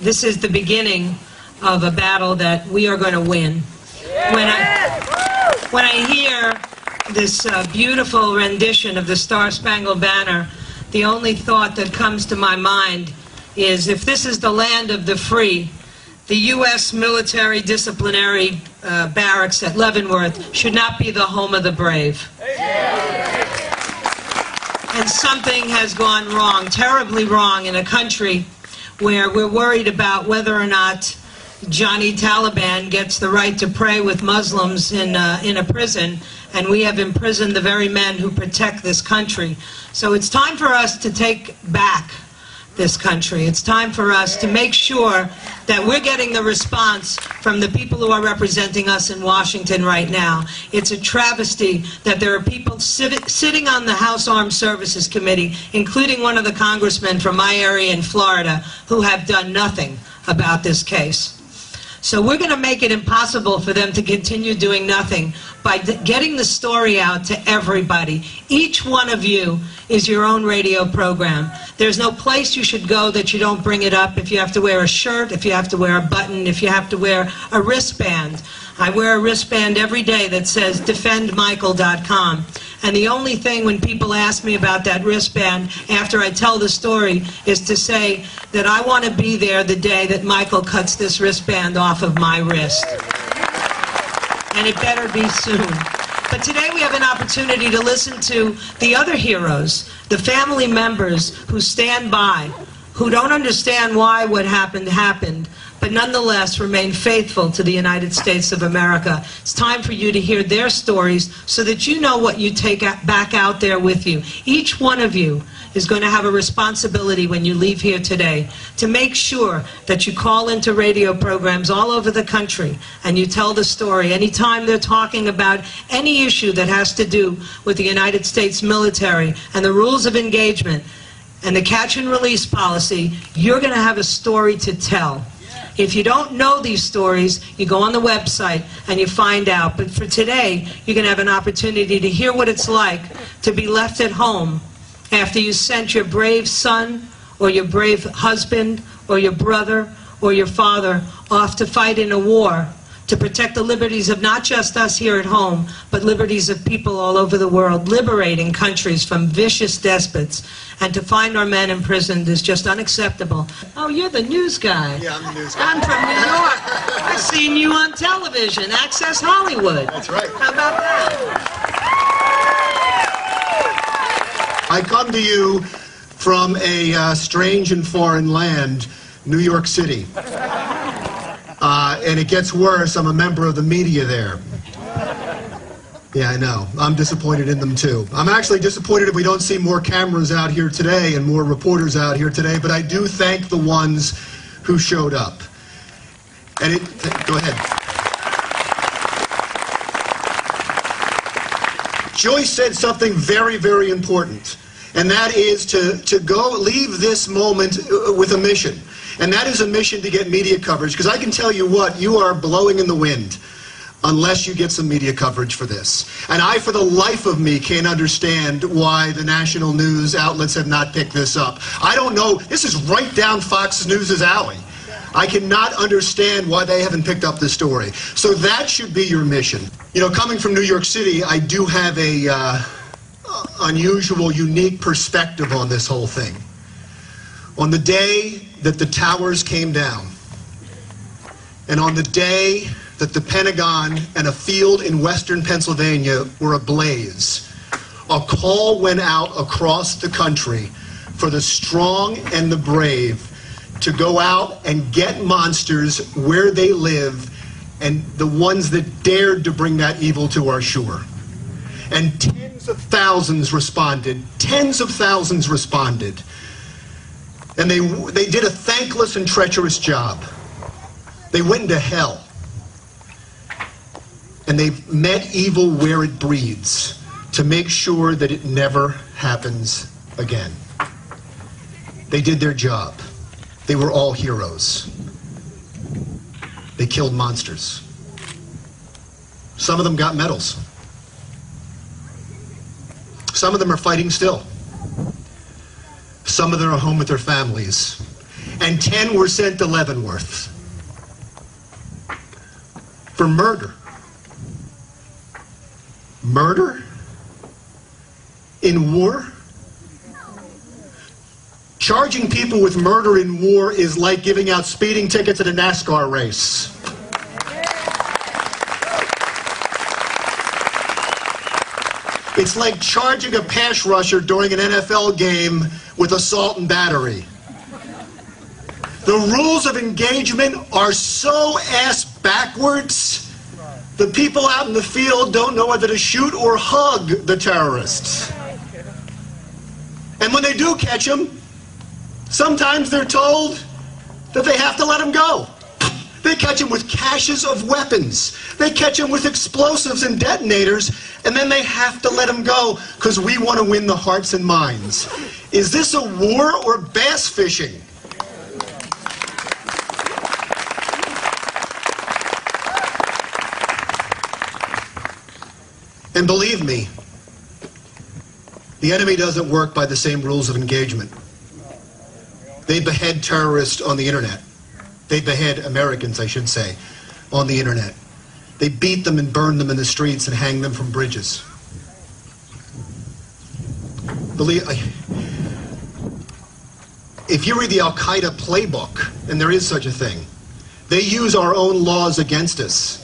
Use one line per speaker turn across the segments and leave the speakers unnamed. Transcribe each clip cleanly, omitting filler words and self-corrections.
this is the beginning of a battle that we are going to win. When I hear this beautiful rendition of the Star-Spangled Banner, the only thought that comes to my mind is, if this is the land of the free, the U.S. military disciplinary barracks at Leavenworth should not be the home of the brave. And something has gone wrong, terribly wrong, in a country where we're worried about whether or not Johnny Taliban gets the right to pray with Muslims in a prison, and we have imprisoned the very men who protect this country. So it's time for us to take back this country. It's time for us to make sure that we're getting the response from the people who are representing us in Washington right now. It's a travesty that there are people sitting on the House Armed Services Committee, including one of the congressmen from my area in Florida, who have done nothing about this case. So we're going to make it impossible for them to continue doing nothing by getting the story out to everybody. Each one of you is your own radio program. There's no place you should go that you don't bring it up. If you have to wear a shirt, if you have to wear a button, if you have to wear a wristband. I wear a wristband every day that says defendmichael.com. And the only thing when people ask me about that wristband after I tell the story is to say that I want to be there the day that Michael cuts this wristband off of my wrist. And it better be soon. But today we have an opportunity to listen to the other heroes, the family members who stand by, who don't understand why what happened happened, but nonetheless remain faithful to the United States of America. It's time for you to hear their stories so that you know what you take back out there with you. Each one of you is going to have a responsibility when you leave here today to make sure that you call into radio programs all over the country and you tell the story. Anytime they're talking about any issue that has to do with the United States military and the rules of engagement and the catch and release policy, you're going to have a story to tell. If you don't know these stories, you go on the website and you find out. But for today, you're going to have an opportunity to hear what it's like to be left at home after you sent your brave son or your brave husband or your brother or your father off to fight in a war to protect the liberties of not just us here at home, but liberties of people all over the world, liberating countries from vicious despots. And to find our men imprisoned is just unacceptable. Oh, you're the news guy.
Yeah, I'm the news guy.
I'm from New York. I've seen you on television, Access Hollywood.
That's right.
How about that?
I come to you from a strange and foreign land, New York City. And it gets worse, I'm a member of the media there. Yeah, I know. I'm disappointed in them too. I'm actually disappointed if we don't see more cameras out here today and more reporters out here today, but I do thank the ones who showed up. And go ahead. Joyce said something very, very important, and that is to leave this moment with a mission. And that is a mission to get media coverage, because I can tell you what, you are blowing in the wind unless you get some media coverage for this. And I, for the life of me, can't understand why the national news outlets have not picked this up. I don't know, this is right down Fox News' alley. I cannot understand why they haven't picked up this story. So that should be your mission. You know, coming from New York City, I do have a unusual, unique perspective on this whole thing. On the day that the towers came down, and on the day that the Pentagon and a field in western Pennsylvania were ablaze, a call went out across the country for the strong and the brave to go out and get monsters where they live, and the ones that dared to bring that evil to our shore. And tens of thousands responded. Tens of thousands responded. And they did a thankless and treacherous job. They went into hell. And they met evil where it breeds to make sure that it never happens again. They did their job. They were all heroes. They killed monsters. Some of them got medals. Some of them are fighting still. Some of them are home with their families. and 10 were sent to Leavenworth for murder. Murder? In war? Charging people with murder in war is like giving out speeding tickets at a NASCAR race. It's like charging a pass rusher during an NFL game with assault and battery. The rules of engagement are so ass backwards, the people out in the field don't know whether to shoot or hug the terrorists. And when they do catch them, sometimes they're told that they have to let them go. They catch them with caches of weapons. They catch them with explosives and detonators, and then they have to let them go because we want to win the hearts and minds. Is this a war or bass fishing? And believe me, the enemy doesn't work by the same rules of engagement. They behead terrorists on the internet. They behead Americans, I should say, on the internet. They beat them and burn them in the streets and hang them from bridges. If you read the Al-Qaeda playbook, and there is such a thing, they use our own laws against us.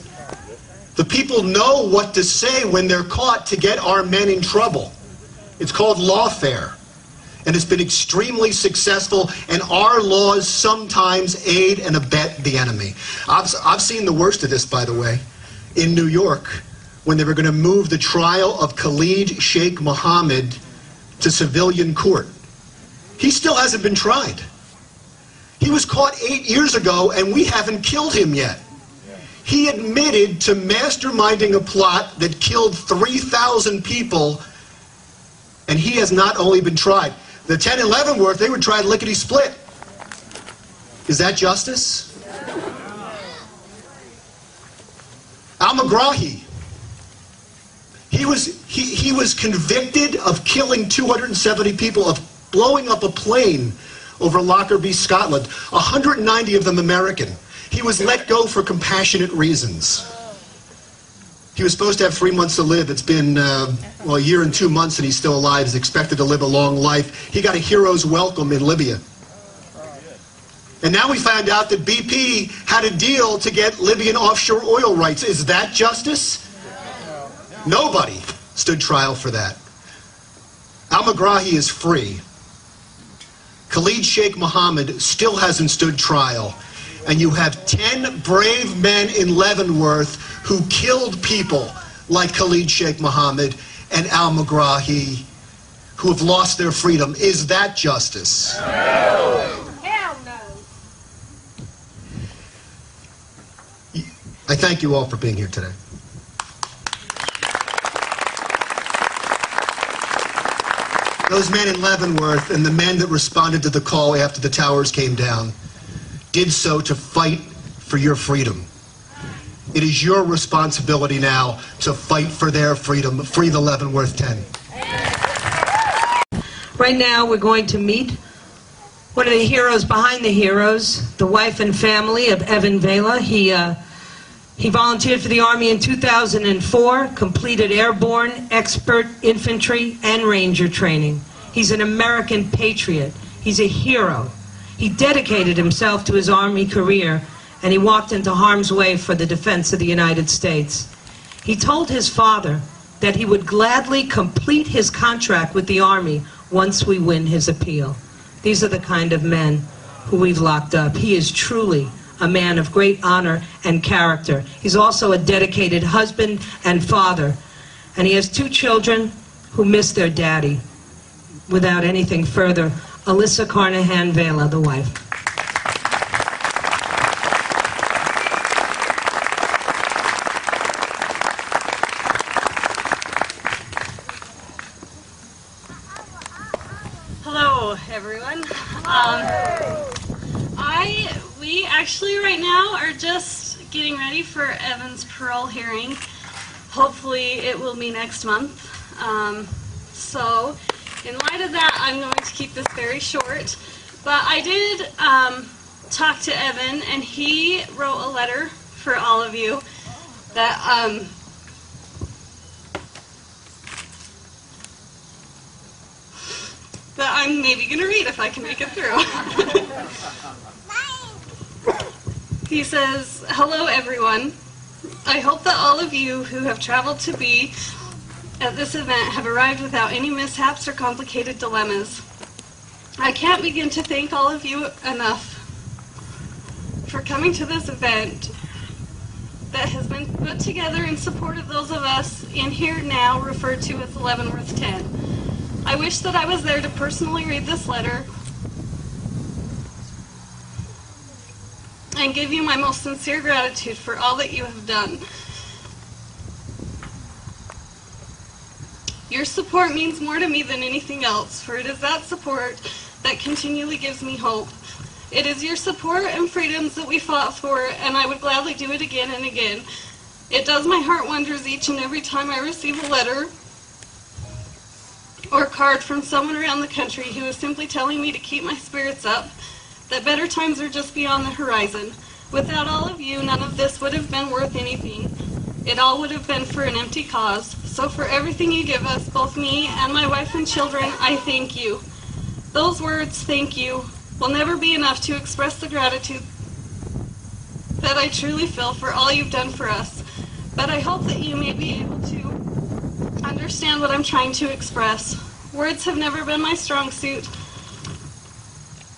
The people know what to say when they're caught to get our men in trouble. It's called lawfare. And it's been extremely successful, and our laws sometimes aid and abet the enemy. I've seen the worst of this, by the way, in New York, when they were going to move the trial of Khalid Sheikh Mohammed to civilian court. He still hasn't been tried. He was caught 8 years ago, and we haven't killed him yet. He admitted to masterminding a plot that killed 3,000 people, and he has not only been tried. The 10 in Leavenworth, they were tried lickety-split. Is that justice? Al-Megrahi, he was convicted of killing 270 people, of blowing up a plane over Lockerbie, Scotland, 190 of them American. He was let go for compassionate reasons. He was supposed to have 3 months to live. It's been, well, a year and 2 months, and he's still alive. He's expected to live a long life. He got a hero's welcome in Libya. And now we found out that BP had a deal to get Libyan offshore oil rights. Is that justice? Nobody stood trial for that. Al-Megrahi is free. Khalid Sheikh Mohammed still hasn't stood trial. And you have 10 brave men in Leavenworth who killed people like Khalid Sheikh Mohammed and Al-Megrahi, who have lost their freedom. Is that justice?
No. Hell no.
I thank you all for being here today. Those men in Leavenworth and the men that responded to the call after the towers came down did so to fight for your freedom. It is your responsibility now to fight for their freedom. Free the Leavenworth 10.
Right now we're going to meet one of the heroes behind the heroes, the wife and family of Evan Vela. He volunteered for the Army in 2004, completed airborne, expert infantry, and ranger training. He's an American patriot. He's a hero. He dedicated himself to his Army career, and he walked into harm's way for the defense of the United States. He told his father that he would gladly complete his contract with the Army once we win his appeal. These are the kind of men who we've locked up. He is truly a man of great honor and character. He's also a dedicated husband and father, and he has 2 children who miss their daddy. Without anything further, Alyssa Carnahan Vela, the wife.
Hello, everyone. We actually right now are just getting ready for Evan's parole hearing. Hopefully it will be next month. So in light of that, I'm going to keep this very short. But I did talk to Evan, and he wrote a letter for all of you that that I'm maybe going to read if I can make it through. He says, "Hello everyone. I hope that all of you who have traveled to be at this event have arrived without any mishaps or complicated dilemmas. I can't begin to thank all of you enough for coming to this event that has been put together in support of those of us in here now referred to as Leavonworth 10. I wish that I was there to personally read this letter and give you my most sincere gratitude for all that you have done. Your support means more to me than anything else, for it is that support that continually gives me hope. It is your support and freedoms that we fought for, and I would gladly do it again and again. It does my heart wonders each and every time I receive a letter or card from someone around the country who is simply telling me to keep my spirits up, that better times are just beyond the horizon. Without all of you, none of this would have been worth anything. It all would have been for an empty cause. So for everything you give us, both me and my wife and children, I thank you. Those words, thank you, will never be enough to express the gratitude that I truly feel for all you've done for us. But I hope that you may be able to understand what I'm trying to express. Words have never been my strong suit,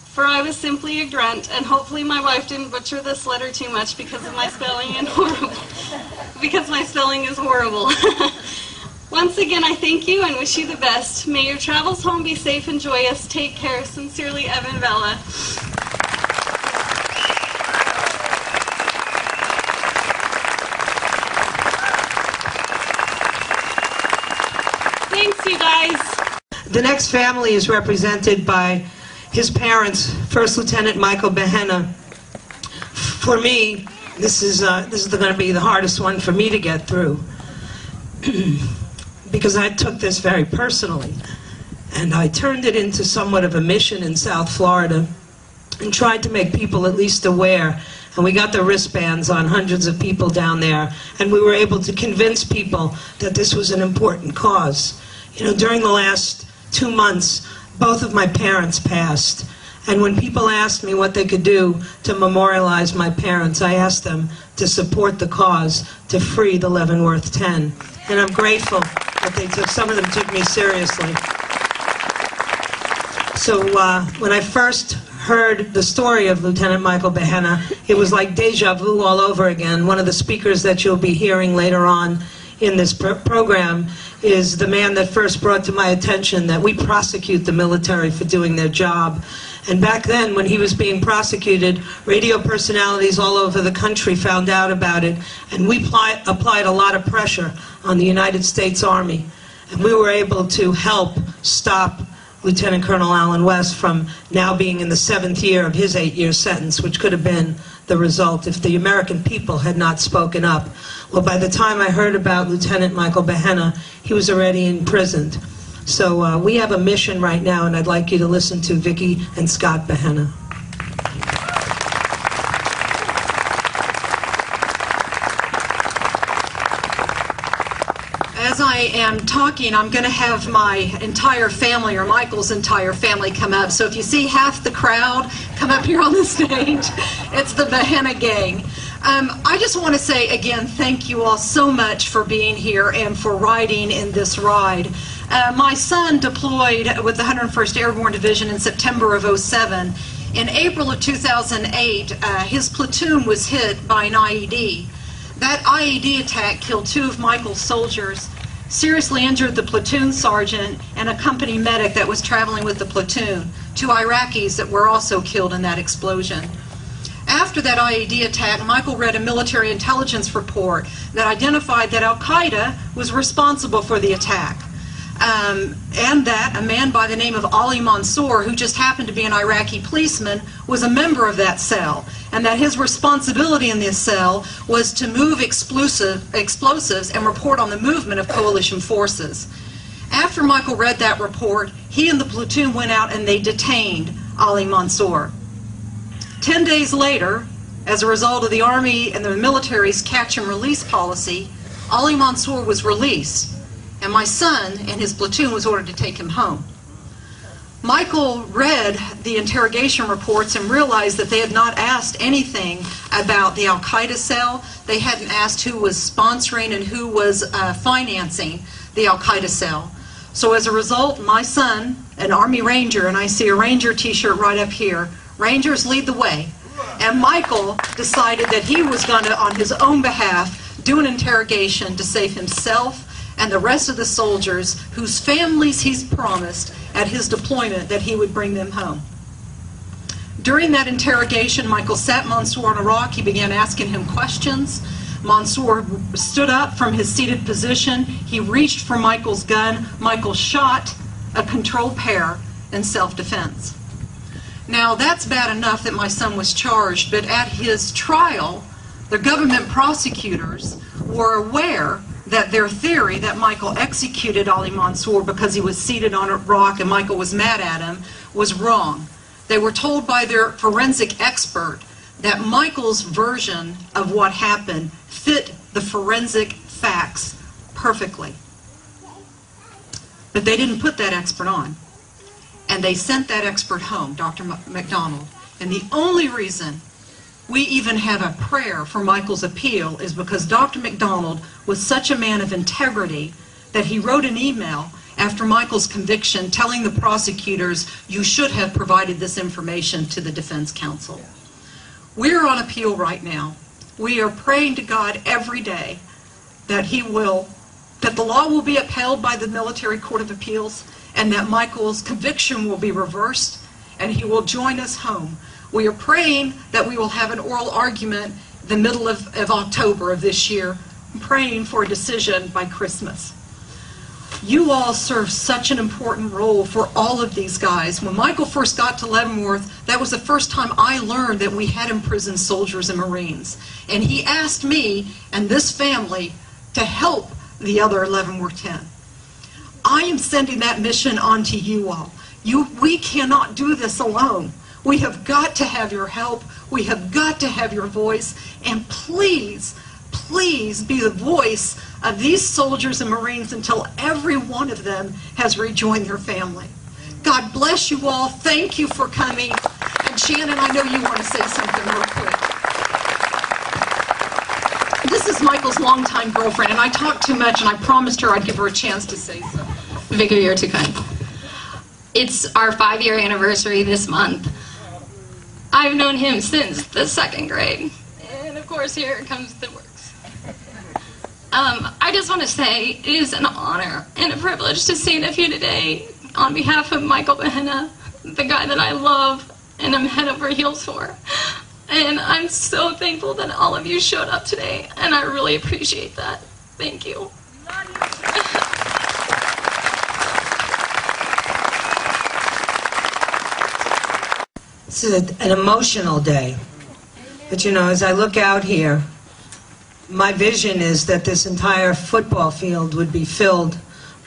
for I was simply a grunt, and hopefully my wife didn't butcher this letter too much because of my spelling and because my spelling is horrible. Once again, I thank you and wish you the best. May your travels home be safe and joyous. Take care. Sincerely, Evan Vella. Thanks, you guys.
The next family is represented by his parents, First Lieutenant Michael Behenna. For me, this is going to be the hardest one for me to get through because I took this very personally, and I turned it into somewhat of a mission in South Florida and tried to make people at least aware. And we got the wristbands on hundreds of people down there, and we were able to convince people that this was an important cause. You know, during the last 2 months, both of my parents passed. And when people asked me what they could do to memorialize my parents, I asked them to support the cause to free the Leavonworth 10. And I'm grateful that some of them took me seriously. So when I first heard the story of Lieutenant Michael Behenna, it was like deja vu all over again. One of the speakers that you'll be hearing later on in this program is the man that first brought to my attention that we prosecute the military for doing their job. And back then, when he was being prosecuted, radio personalities all over the country found out about it, and we applied a lot of pressure on the United States Army. And we were able to help stop Lieutenant Colonel Allen West from now being in the 7th year of his 8-year sentence, which could have been the result if the American people had not spoken up. Well, by the time I heard about Lieutenant Michael Behenna, he was already imprisoned. So we have a mission right now, and I'd like you to listen to Vicki and Scott Behenna.
As I am talking, I'm going to have my entire family, or Michael's entire family, come up. So if you see half the crowd come up here on the stage, it's the Behenna gang. I just want to say again, thank you all so much for being here and for riding in this ride. My son deployed with the 101st Airborne Division in September of '07. In April of 2008, his platoon was hit by an IED. That IED attack killed 2 of Michael's soldiers, seriously injured the platoon sergeant and a company medic that was traveling with the platoon, 2 Iraqis that were also killed in that explosion. After that IED attack, Michael read a military intelligence report that identified that Al-Qaeda was responsible for the attack. And that a man by the name of Ali Mansour, who just happened to be an Iraqi policeman, was a member of that cell, and that his responsibility in this cell was to move explosives and report on the movement of coalition forces. After Michael read that report, he and the platoon went out and they detained Ali Mansour. 10 days later, as a result of the Army and the military's catch and release policy, Ali Mansour was released, and my son and his platoon was ordered to take him home. Michael read the interrogation reports and realized that they had not asked anything about the Al-Qaeda cell. They hadn't asked who was sponsoring and who was financing the Al-Qaeda cell. So as a result, my son, an Army Ranger, and I see a Ranger t-shirt right up here, Rangers lead the way. And Michael decided that he was going to, on his own behalf, do an interrogation to save himself and the rest of the soldiers whose families he's promised at his deployment that he would bring them home. During that interrogation, Michael sat Mansour on a rock. He began asking him questions. Mansour stood up from his seated position. He reached for Michael's gun. Michael shot a controlled pair in self-defense. Now, that's bad enough that my son was charged, but at his trial, the government prosecutors were aware that their theory that Michael executed Ali Mansour because he was seated on a rock and Michael was mad at him was wrong. They were told by their forensic expert that Michael's version of what happened fit the forensic facts perfectly. But they didn't put that expert on. And they sent that expert home, Dr. McDonald. And the only reason we even have a prayer for Michael's appeal is because Dr. McDonald was such a man of integrity that he wrote an email after Michael's conviction telling the prosecutors, you should have provided this information to the defense counsel. We're on appeal right now. We are praying to God every day that that the law will be upheld by the Military Court of Appeals and that Michael's conviction will be reversed and he will join us home. We are praying that we will have an oral argument the middle of October of this year, praying for a decision by Christmas. You all serve such an important role for all of these guys. When Michael first got to Leavenworth, that was the first time I learned that we had imprisoned soldiers and Marines. And he asked me and this family to help the other Leavenworth 10. I am sending that mission on to you all. We cannot do this alone. We have got to have your help. We have got to have your voice. And please, please be the voice of these soldiers and Marines until every one of them has rejoined their family. God bless you all. Thank you for coming. And Shannon, I know you want to say something real quick. This is Michael's longtime girlfriend, and I talked too much, and I promised her I'd give her a chance to say something.
Vicar, you're too kind. It's our 5-year anniversary this month. I've known him since the 2nd grade. And of course, here comes the works. I just want to say it is an honor and a privilege to stand up here today on behalf of Michael Bahena, the guy that I love and I'm head over heels for. And I'm so thankful that all of you showed up today, and I really appreciate that. Thank you.
It's an emotional day. But you know, as I look out here, my vision is that this entire football field would be filled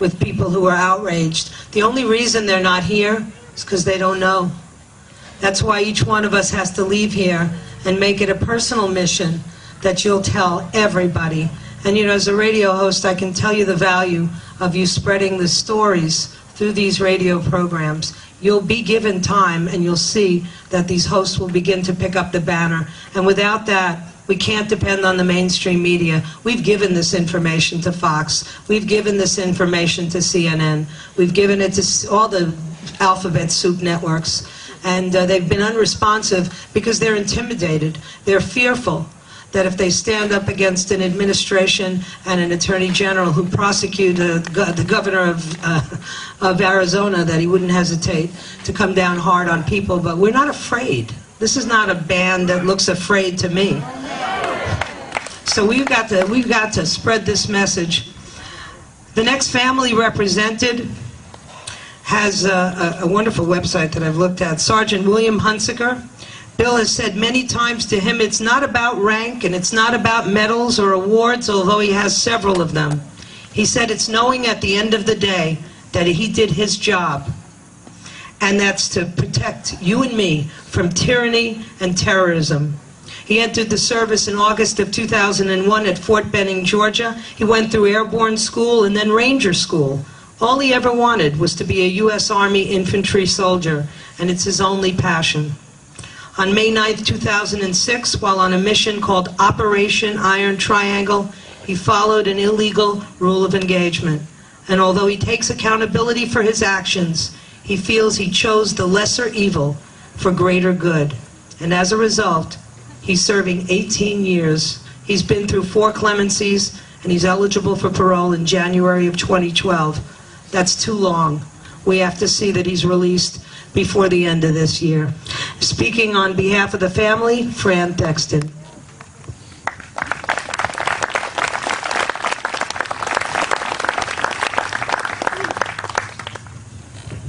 with people who are outraged. The only reason they're not here is because they don't know. That's why each one of us has to leave here and make it a personal mission that you'll tell everybody. And you know, as a radio host, I can tell you the value of you spreading the stories through these radio programs. You'll be given time and you'll see that these hosts will begin to pick up the banner. And without that, we can't depend on the mainstream media. We've given this information to Fox. We've given this information to CNN. We've given it to all the alphabet soup networks. And they've been unresponsive because they're intimidated. They're fearful that if they stand up against an administration and an attorney general who prosecute the governor of Arizona, that he wouldn't hesitate to come down hard on people. But we're not afraid. This is not a band that looks afraid to me. So we've got to spread this message. The next family represented has a wonderful website that I've looked at. Sergeant William Hunsaker. Bill has said many times to him, it's not about rank and it's not about medals or awards, although he has several of them. He said it's knowing at the end of the day that he did his job. and that's to protect you and me from tyranny and terrorism. He entered the service in August of 2001 at Fort Benning, Georgia. He went through airborne school and then Ranger school. All he ever wanted was to be a U.S. Army infantry soldier, and it's his only passion. On May 9th, 2006, while on a mission called Operation Iron Triangle, he followed an illegal rule of engagement. And although he takes accountability for his actions, he feels he chose the lesser evil for greater good. And as a result, he's serving 18 years. He's been through 4 clemencies, and he's eligible for parole in January of 2012. That's too long. We have to see that he's released before the end of this year. Speaking on behalf of the family, Fran Thexton.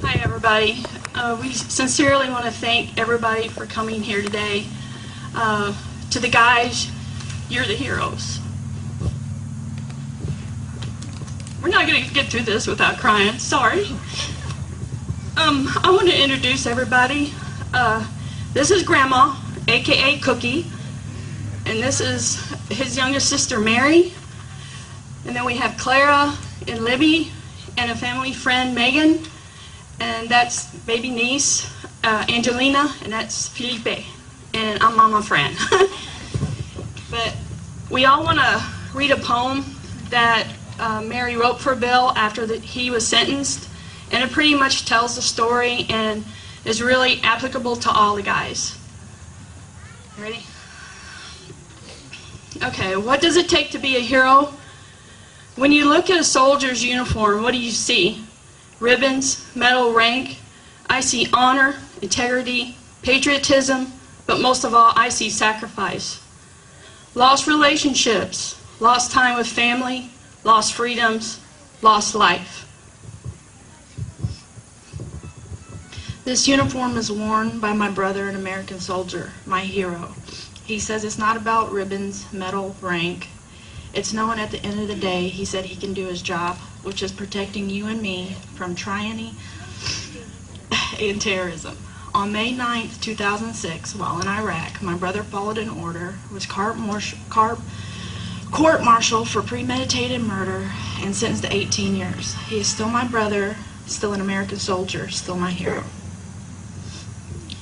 Hi, everybody. We sincerely want to thank everybody for coming here today. To the guys, you're the heroes. We're not going to get through this without crying. Sorry. I want to introduce everybody. This is Grandma, aka Cookie, and this is his youngest sister, Mary. And then we have Clara and Libby and a family friend, Megan, and that's baby niece, Angelina, and that's Felipe, and I'm Mama Fran. But we all want to read a poem that Mary wrote for Bill after he was sentenced, and it pretty much tells the story and is really applicable to all the guys. Ready? Okay, what does it take to be a hero? When you look at a soldier's uniform, what do you see? Ribbons, medal, rank. I see honor, integrity, patriotism, but most of all, I see sacrifice. Lost relationships, lost time with family, lost freedoms, lost life. This uniform is worn by my brother, an American soldier, my hero. He says it's not about ribbons, medal, rank. It's knowing at the end of the day, he said he can do his job, which is protecting you and me from tyranny and terrorism. On May 9th, 2006, while in Iraq, my brother followed an order, was court-martialed for premeditated murder and sentenced to 18 years. He is still my brother, still an American soldier, still my hero.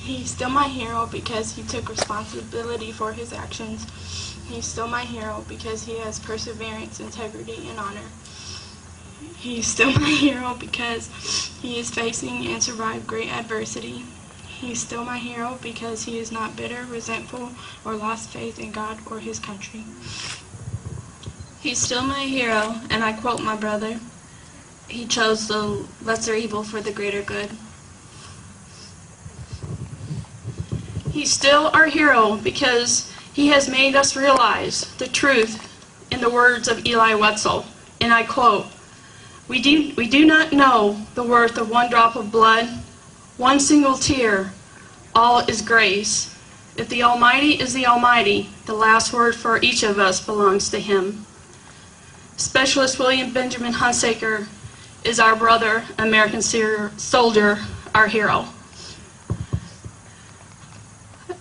He's still my hero because he took responsibility for his actions. He's still my hero because he has perseverance, integrity, and honor. He's still my hero because he is facing and survived great adversity. He's still my hero because he is not bitter, resentful, or lost faith in God or his country.
He's still my hero, and I quote my brother, he chose the lesser evil for the greater good. He's still our hero because he has made us realize the truth in the words of Eli Wetzel, and I quote, we do not know the worth of one drop of blood, one single tear, all is grace. If the Almighty is the Almighty, the last word for each of us belongs to him. Specialist William Benjamin Hunsaker is our brother, American soldier, our hero.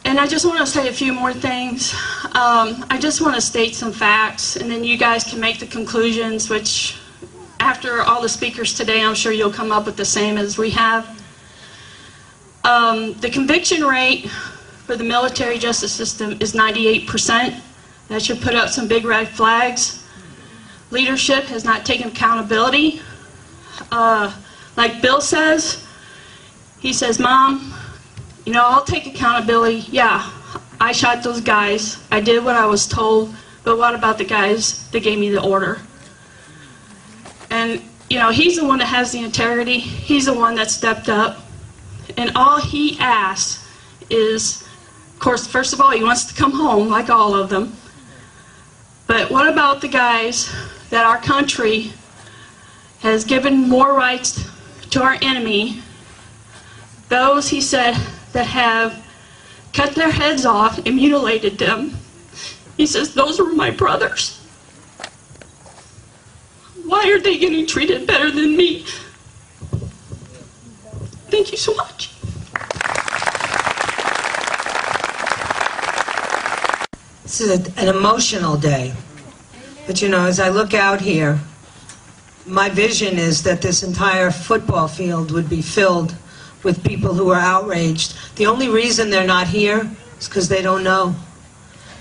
And I just want to say a few more things. I just want to state some facts, and then you guys can make the conclusions, which after all the speakers today, I'm sure you'll come up with the same as we have. The conviction rate for the military justice system is 98%. That should put up some big red flags. Leadership has not taken accountability. Like Bill says, he says, Mom, you know, I'll take accountability. Yeah, I shot those guys. I did what I was told, but what about the guys that gave me the order? And, you know, he's the one that has the integrity. He's the one that stepped up. And all he asks is, of course, first of all, he wants to come home, like all of them. But what about the guys that our country has given more rights to our enemy? Those, he said, that have cut their heads off and mutilated them. He says, those were my brothers. Why are they getting treated better than me?
Thank you so much.
This is an emotional day. But you know, as I look out here, my vision is that this entire football field would be filled with people who are outraged. The only reason they're not here is because they don't know.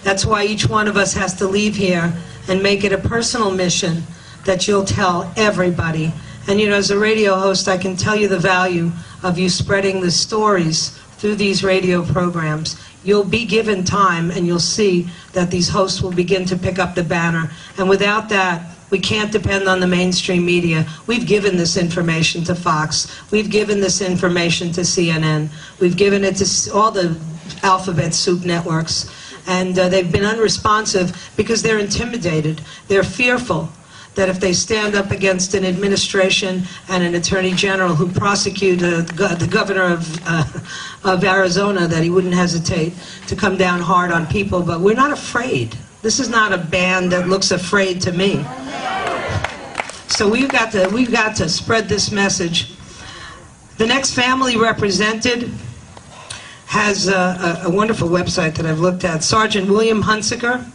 That's why each one of us has to leave here and make it a personal mission that you'll tell everybody. And you know, as a radio host, I can tell you the value of you spreading the stories through these radio programs. You'll be given time and you'll see that these hosts will begin to pick up the banner. And without that, we can't depend on the mainstream media. We've given this information to Fox. We've given this information to CNN. We've given it to all the alphabet soup networks. And they've been unresponsive because they're intimidated. They're fearful that if they stand up against an administration and an attorney general who prosecute the governor of Arizona, that he wouldn't hesitate to come down hard on people. But we're not afraid. This is not a band that looks afraid to me. So we've got to spread this message. The next family represented has a wonderful website that I've looked at. Sergeant William Hunsaker.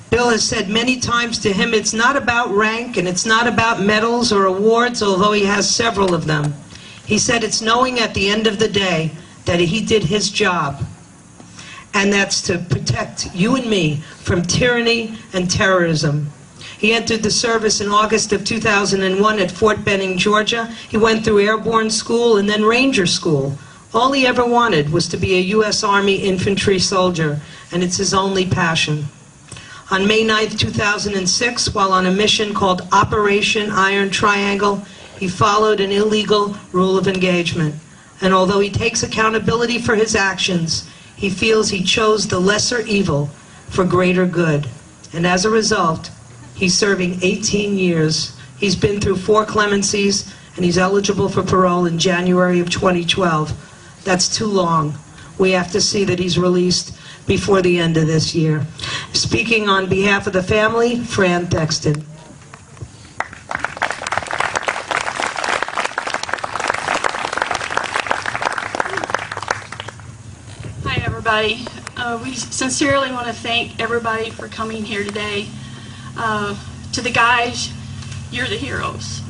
Bill has said many times to him, it's not about rank and it's not about medals or awards, although he has several of them. He said it's knowing at the end of the day that he did his job, and that's to protect you and me from tyranny and terrorism. He entered the service in August of 2001 at Fort Benning, Georgia. He went through airborne school and then Ranger school. All he ever wanted was to be a U.S. Army infantry soldier, and it's his only passion. On May 9th, 2006, while on a mission called Operation Iron Triangle, he followed an illegal rule of engagement. And although he takes accountability for his actions, he feels he chose the lesser evil for greater good. And as a result, he's serving 18 years. He's been through 4 clemencies, and he's eligible for parole in January of 2012. That's too long. We have to see that he's released before the end of this year. Speaking on behalf of the family, Fran Thexton.
Hi, everybody. We sincerely want to thank everybody for coming here today. To the guys, you're the heroes.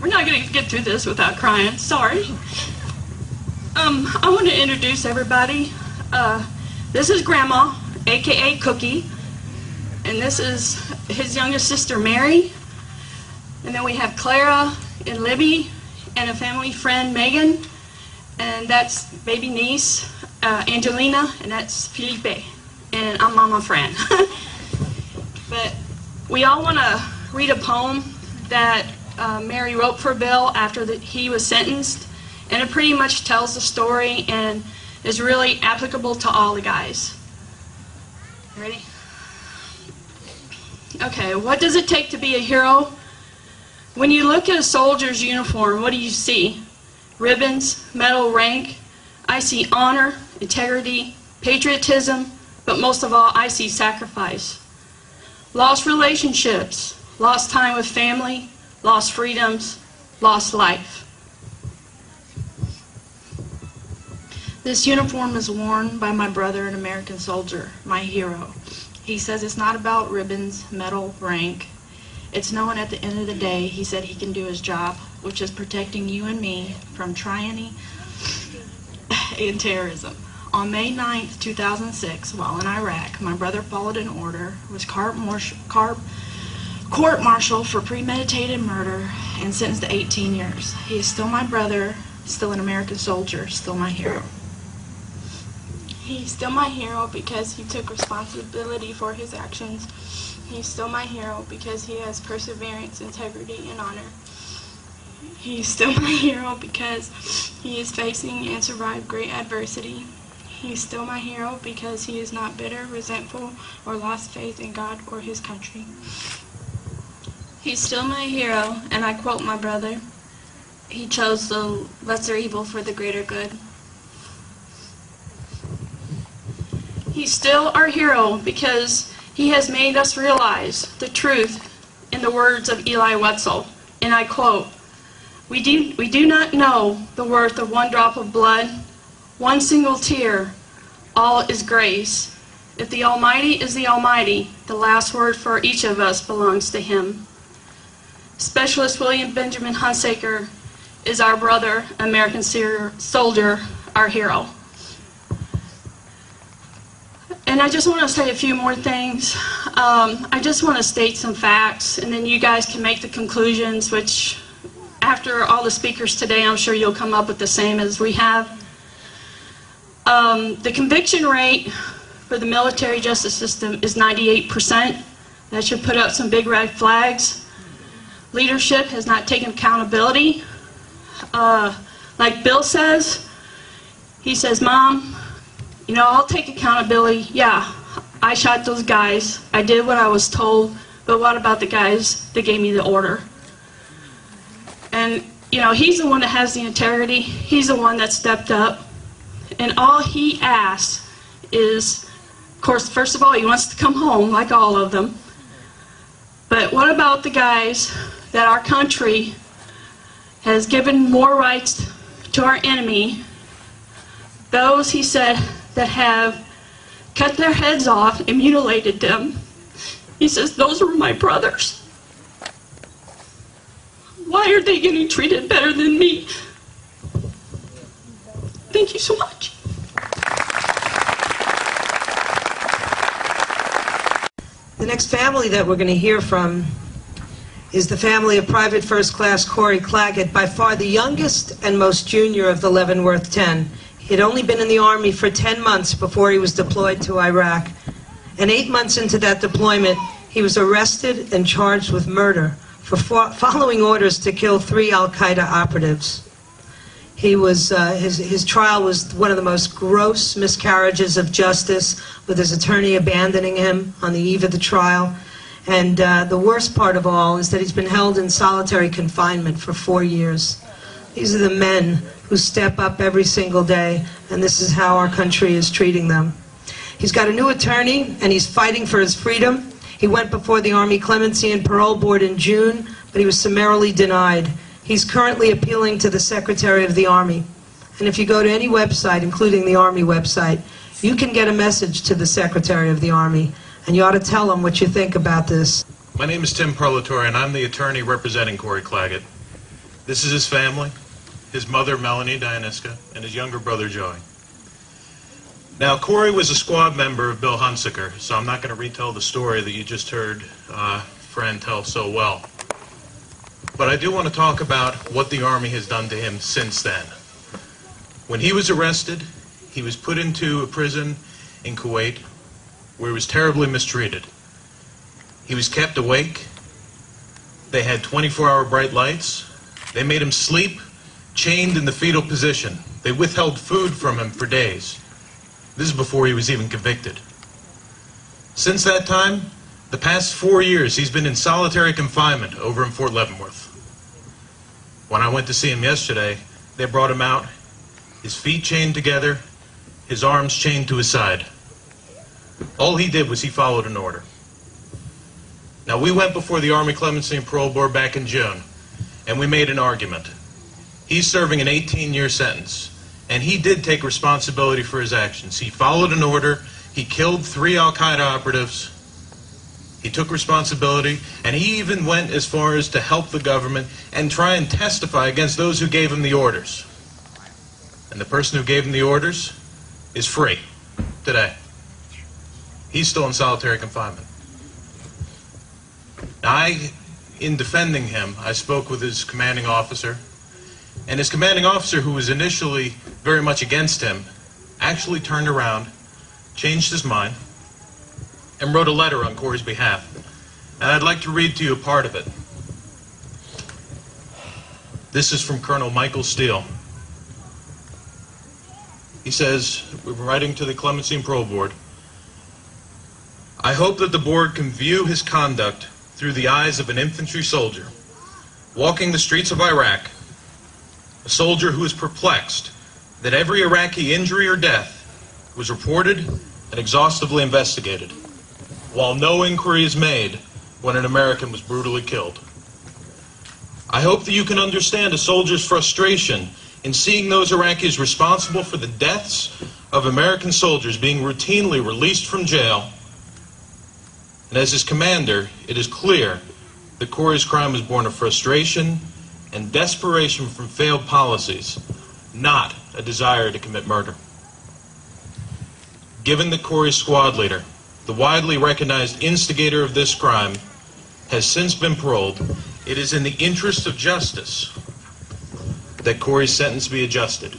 We're not going to get through this without crying. Sorry. I want to introduce everybody. This is Grandma, a.k.a. Cookie, and this is his youngest sister, Mary. And then we have Clara and Libby and a family friend, Megan, and that's baby niece, Angelina, and that's Felipe, and I'm Mama Fran. But we all want to read a poem that Mary wrote for Bill after he was sentenced. And it pretty much tells the story and is really applicable to all the guys. Ready? Okay, what does it take to be a hero? When you look at a soldier's uniform, what do you see? Ribbons, medal, rank. I see honor, integrity, patriotism, but most of all, I see sacrifice. Lost relationships, lost time with family, lost freedoms, lost life. This uniform is worn by my brother, an American soldier, my hero. He says it's not about ribbons, medal, rank. It's knowing at the end of the day he said he can do his job, which is protecting you and me from tyranny and terrorism. On May 9th, 2006, while in Iraq, my brother followed an order, was court-martialed for premeditated murder and sentenced to 18 years. He is still my brother, still an American soldier, still my hero.
He's still my hero because he took responsibility for his actions. He's still my hero because he has perseverance, integrity, and honor. He's still my hero because he is facing and survived great adversity. He's still my hero because he is not bitter, resentful, or lost faith in God or his country.
He's still my hero, and I quote my brother, he chose the lesser evil for the greater good.
He's still our hero because he has made us realize the truth in the words of Eli Wetzel, and I quote,
We do not know the worth of one drop of blood, one single tear. All is grace. If the Almighty is the Almighty, the last word for each of us belongs to Him. Specialist William Benjamin Hunsaker is our brother, American soldier, our hero. And I just want to say a few more things. I just want to state some facts, and then you guys can make the conclusions, which after all the speakers today, I'm sure you'll come up with the same as we have. The conviction rate for the military justice system is 98%. That should put up some big red flags. Leadership has not taken accountability. Like Bill says, he says, Mom, you know, I'll take accountability. Yeah, I shot those guys. I did what I was told, but what about the guys that gave me the order? And, you know, he's the one that has the integrity. He's the one that stepped up. And all he asks is, of course, first of all, he wants to come home, like all of them. But what about the guys that our country has given more rights to our enemy? Those, he said, that have cut their heads off and mutilated them. He says, those were my brothers. Why are they getting treated better than me? Thank you so much.
The next family that we're going to hear from is the family of Private First Class Corey Claggett, by far the youngest and most junior of the Leavonworth 10. He had only been in the Army for 10 months before he was deployed to Iraq. And 8 months into that deployment, he was arrested and charged with murder for following orders to kill 3 al-Qaeda operatives. He was, his trial was one of the most gross miscarriages of justice, with his attorney abandoning him on the eve of the trial. And the worst part of all is that he's been held in solitary confinement for 4 years. These are the men who step up every single day, and this is how our country is treating them. He's got a new attorney, and he's fighting for his freedom. He went before the Army Clemency and Parole Board in June, but he was summarily denied. He's currently appealing to the Secretary of the Army. And if you go to any website, including the Army website, you can get a message to the Secretary of the Army, and you ought to tell him what you think about this.
My name is Tim Perlatore, and I'm the attorney representing Corey Claggett. This is his family, his mother, Melanie Dianiska, and his younger brother, Joey. Now, Corey was a squad member of Bill Hunsaker, so I'm not going to retell the story that you just heard Fran tell so well. But I do want to talk about what the Army has done to him since then. When he was arrested, he was put into a prison in Kuwait where he was terribly mistreated. He was kept awake. They had 24-hour bright lights. They made him sleep, chained in the fetal position. They withheld food from him for days. This is before he was even convicted. Since that time, the past 4 years, he's been in solitary confinement over in Fort Leavenworth. When I went to see him yesterday, they brought him out, his feet chained together, his arms chained to his side. All he did was he followed an order. Now, we went before the Army Clemency and Parole Board back in June, and we made an argument. He's serving an 18-year sentence, and he did take responsibility for his actions. He followed an order, he killed 3 al-Qaeda operatives, he took responsibility, and he even went as far as to help the government and try and testify against those who gave him the orders. And the person who gave him the orders is free today. He's still in solitary confinement. Now, in defending him, I spoke with his commanding officer, and his commanding officer, who was initially very much against him, actually turned around, changed his mind, and wrote a letter on Corey's behalf. And I'd like to read to you a part of it. This is from Colonel Michael Steele. He says, we're writing to the Clemency and Parole Board, I hope that the board can view his conduct through the eyes of an infantry soldier, walking the streets of Iraq, a soldier who is perplexed that every Iraqi injury or death was reported and exhaustively investigated, while no inquiry is made when an American was brutally killed. I hope that you can understand a soldier's frustration in seeing those Iraqis responsible for the deaths of American soldiers being routinely released from jail. And as his commander, it is clear that Corey's crime was born of frustration and desperation from failed policies, not a desire to commit murder. Given that Corey's squad leader, the widely recognized instigator of this crime, has since been paroled, it is in the interest of justice that Corey's sentence be adjusted.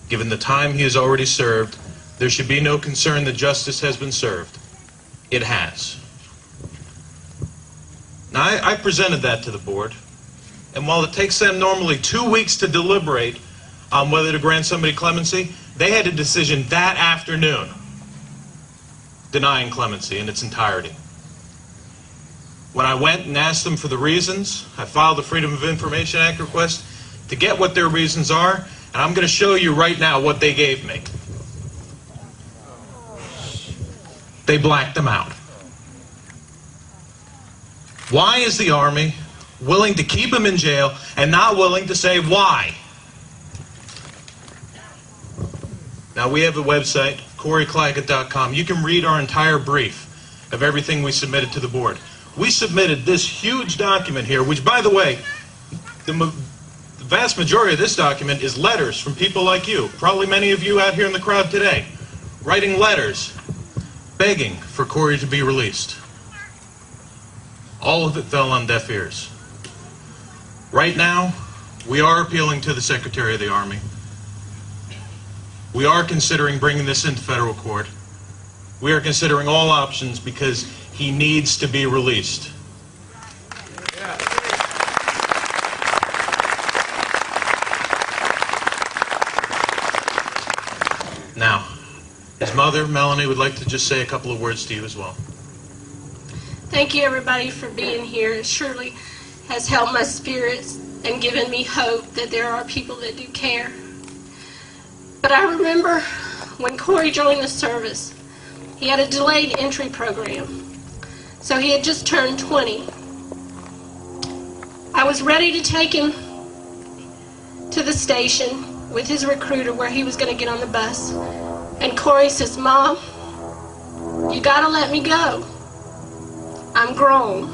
Given the time he has already served, there should be no concern that justice has been served. It has. Now, I presented that to the board, and while it takes them normally 2 weeks to deliberate on whether to grant somebody clemency, they had a decision that afternoon denying clemency in its entirety. When I went and asked them for the reasons, I filed a Freedom of Information Act request to get what their reasons are, and I'm going to show you right now what they gave me. They blacked them out. Why is the Army willing to keep him in jail and not willing to say why? Now, we have a website, CoreyClaggett.com. You can read our entire brief of everything we submitted to the board. We submitted this huge document here, which, by the way, the vast majority of this document is letters from people like you, probably many of you out here in the crowd today, writing letters begging for Corey to be released. All of it fell on deaf ears. Right now, we are appealing to the Secretary of the Army. We are considering bringing this into federal court. We are considering all options because he needs to be released. Now, his mother, Melanie, would like to just say a couple of words to you as well.
Thank you, everybody, for being here. It surely has helped my spirits and given me hope that there are people that do care. But I remember when Corey joined the service, he had a delayed entry program. So he had just turned 20. I was ready to take him to the station with his recruiter where he was going to get on the bus. And Corey says, "Mom, you got to let me go. I'm grown.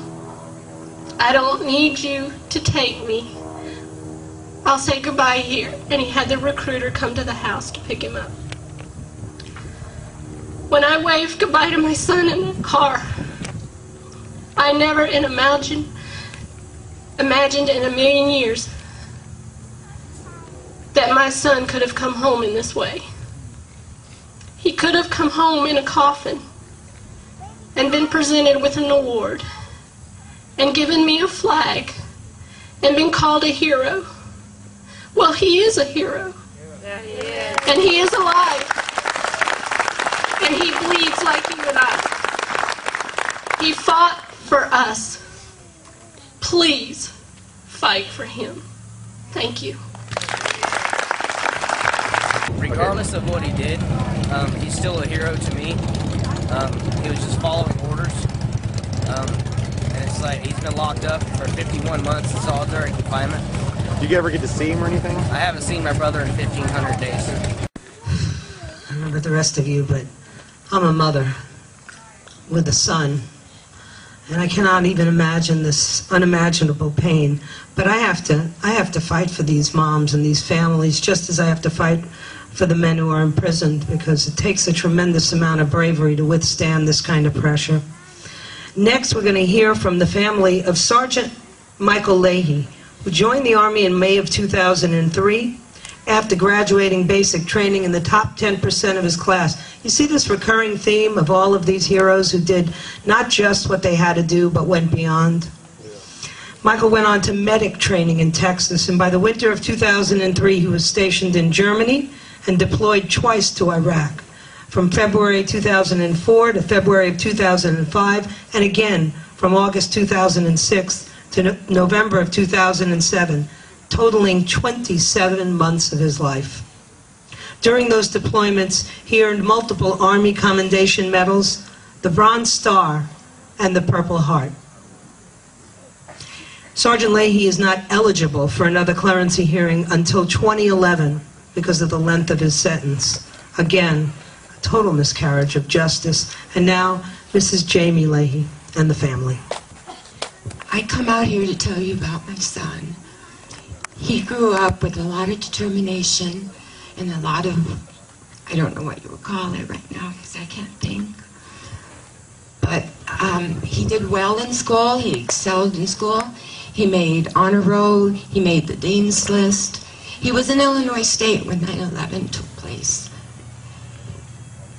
I don't need you to take me. I'll say goodbye here." And he had the recruiter come to the house to pick him up. When I waved goodbye to my son in the car, I never imagined in a million years that my son could have come home in this way. He could have come home in a coffin and been presented with an award and given me a flag and been called a hero. Well, he is a hero. And he is alive. And he bleeds like you and I. He fought for us. Please fight for him. Thank you.
Regardless of what he did, he's still a hero to me. He was just following orders. And it's like he's been locked up for 51 months in solitary confinement.
Did you ever get to see him or anything?
I haven't seen my brother in 1,500 days.
I don't know about the rest of you, but I'm a mother with a son. And I cannot even imagine this unimaginable pain. But I have to fight for these moms and these families, just as I have to fight for the men who are imprisoned, because it takes a tremendous amount of bravery to withstand this kind of pressure. Next, we're going to hear from the family of Sergeant Michael Leahy, who joined the Army in May of 2003 after graduating basic training in the top 10% of his class. You see this recurring theme of all of these heroes who did not just what they had to do, but went beyond. Michael went on to medic training in Texas, and by the winter of 2003, he was stationed in Germany and deployed twice to Iraq, from February 2004 to February of 2005, and again from August 2006 to November of 2007, totaling 27 months of his life. During those deployments, he earned multiple Army Commendation Medals, the Bronze Star, and the Purple Heart. Sergeant Leahy is not eligible for another clemency hearing until 2011 because of the length of his sentence. Again, a total miscarriage of justice. And now, Mrs. Jamie Leahy and the family.
I come out here to tell you about my son. He grew up with a lot of determination and a lot of, I don't know what you would call it right now because I can't think. But he did well in school. He excelled in school. He made honor roll. He made the dean's list. He was in Illinois State when 9/11 took place.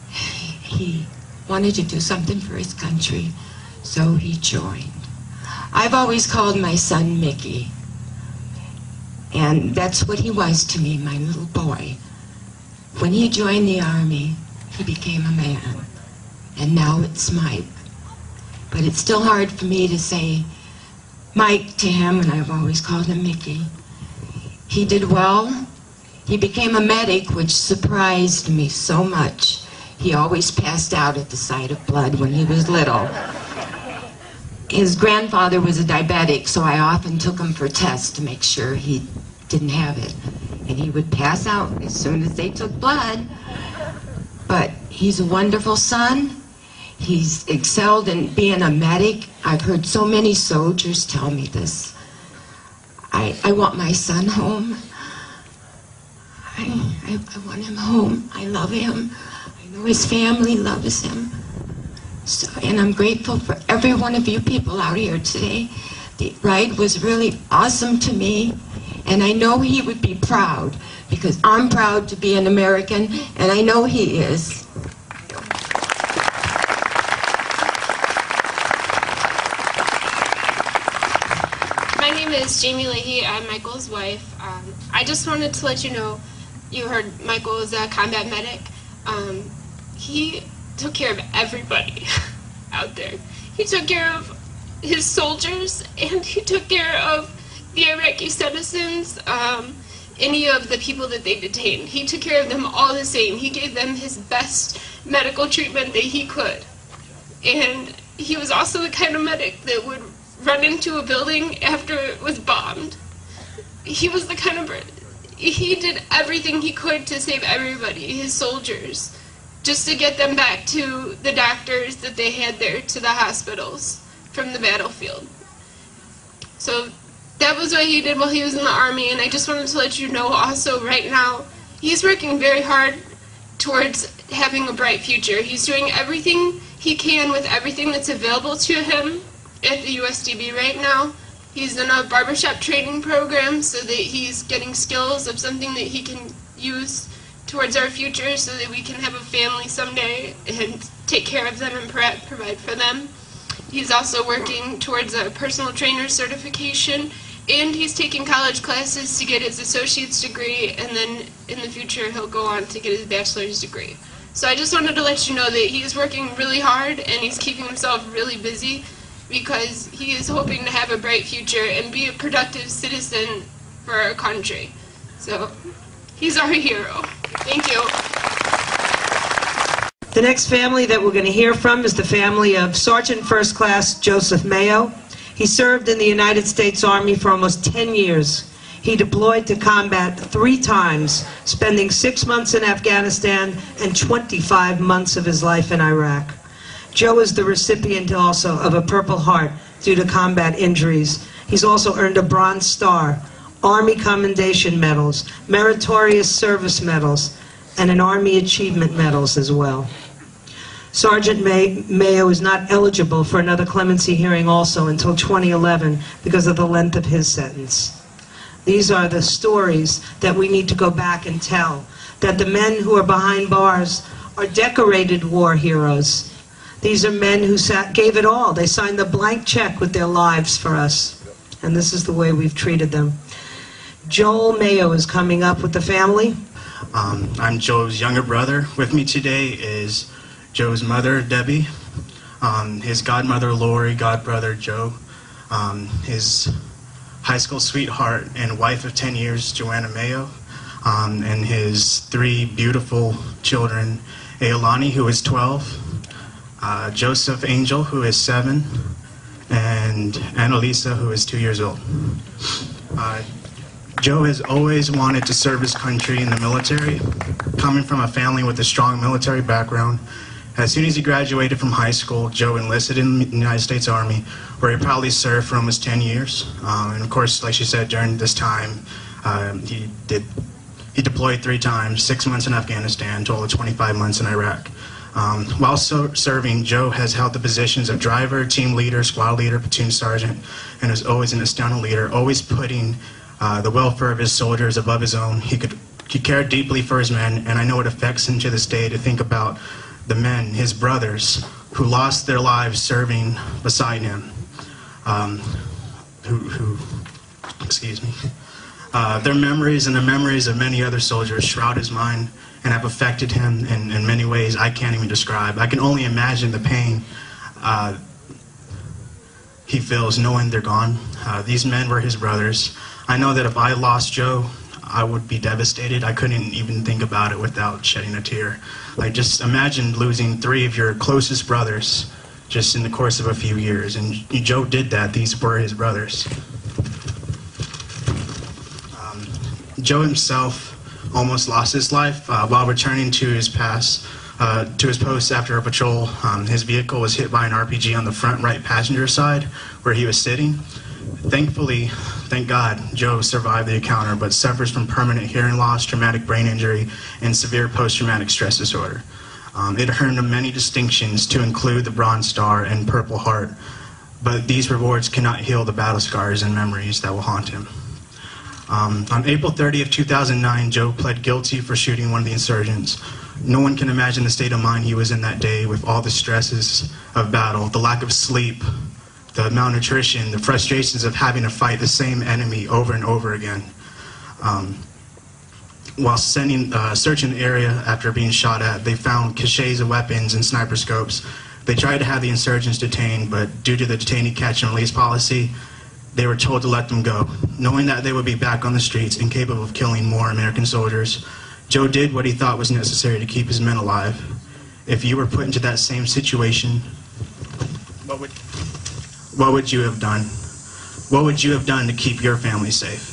He wanted to do something for his country, so he joined. I've always called my son Mickey, and that's what he was to me, my little boy. When he joined the Army, he became a man, and now it's Mike. But it's still hard for me to say Mike to him, and I've always called him Mickey. He did well. He became a medic, which surprised me so much. He always passed out at the sight of blood when he was little. His grandfather was a diabetic, so I often took him for tests to make sure he didn't have it. And he would pass out as soon as they took blood. But he's a wonderful son. He's excelled in being a medic. I've heard so many soldiers tell me this. I want my son home. I want him home. I love him. I know his family loves him. So, and I'm grateful for every one of you people out here today. The ride was really awesome to me, and I know he would be proud, because I'm proud to be an American, and I know he is.
My name is Jamie Leahy. I'm Michael's wife. I just wanted to let you know, you heard Michael was a combat medic. He took care of everybody out there. He took care of his soldiers, and he took care of the Iraqi citizens, any of the people that they detained. He took care of them all the same. He gave them his best medical treatment that he could. And he was also the kind of medic that would run into a building after it was bombed. He was the kind of, he did everything he could to save everybody, his soldiers, just to get them back to the doctors that they had there, to the hospitals from the battlefield. So that was what he did while he was in the Army, and I just wanted to let you know also right now, he's working very hard towards having a bright future. He's doing everything he can with everything that's available to him at the USDB right now. He's in a barbershop training program so that he's getting skills of something that he can use towards our future so that we can have a family someday and take care of them and provide for them. He's also working towards a personal trainer certification, and he's taking college classes to get his associate's degree, and then in the future he'll go on to get his bachelor's degree. So I just wanted to let you know that he's working really hard and he's keeping himself really busy because he is hoping to have a bright future and be a productive citizen for our country. So he's our hero. Thank you.
The next family that we're going to hear from is the family of Sergeant First Class Joseph Mayo. He served in the United States Army for almost 10 years. He deployed to combat 3 times, spending 6 months in Afghanistan and 25 months of his life in Iraq. Joe is the recipient also of a Purple Heart due to combat injuries. He's also earned a Bronze Star, Army Commendation Medals, Meritorious Service Medals, and an Army Achievement Medals as well. Sergeant Mayo is not eligible for another clemency hearing also until 2011 because of the length of his sentence. These are the stories that we need to go back and tell, that the men who are behind bars are decorated war heroes. These are men who gave it all. They signed the blank check with their lives for us, and this is the way we've treated them. Joel Mayo is coming up with the family.
I'm Joe's younger brother. With me today is Joe's mother, Debbie, his godmother, Lori, godbrother, Joe, his high school sweetheart and wife of 10 years, Joanna Mayo, and his 3 beautiful children, Ailani, who is 12, Joseph Angel, who is 7, and Annalisa, who is 2 years old. Joe has always wanted to serve his country in the military, coming from a family with a strong military background. As soon as he graduated from high school, Joe enlisted in the United States Army, where he probably served for almost 10 years. And of course, like she said, during this time, he deployed 3 times, 6 months in Afghanistan, total of 25 months in Iraq. While serving, Joe has held the positions of driver, team leader, squad leader, platoon sergeant, and is always an astounding leader, always putting the welfare of his soldiers above his own. He cared deeply for his men, and I know it affects him to this day to think about the men, his brothers, who lost their lives serving beside him. Excuse me. Their memories and the memories of many other soldiers shroud his mind and have affected him in many ways I can't even describe. I can only imagine the pain he feels knowing they're gone. These men were his brothers. I know that if I lost Joe, I would be devastated. I couldn't even think about it without shedding a tear. Like, just imagine losing 3 of your closest brothers just in the course of a few years. And Joe did that. These were his brothers. Joe himself almost lost his life while returning to his post after a patrol. His vehicle was hit by an RPG on the front right passenger side where he was sitting. Thankfully, thank God, Joe survived the encounter, but suffers from permanent hearing loss, traumatic brain injury, and severe post-traumatic stress disorder. It earned him many distinctions, to include the Bronze Star and Purple Heart, but these rewards cannot heal the battle scars and memories that will haunt him. On April 30th, 2009, Joe pled guilty for shooting one of the insurgents. No one can imagine the state of mind he was in that day, with all the stresses of battle, the lack of sleep, the malnutrition, the frustrations of having to fight the same enemy over and over again. While searching the area after being shot at, they found caches of weapons and sniper scopes. They tried to have the insurgents detained, but due to the detainee catch and release policy, they were told to let them go, knowing that they would be back on the streets and capable of killing more American soldiers. Joe did what he thought was necessary to keep his men alive. If you were put into that same situation, what would you have done? What would you have done to keep your family safe?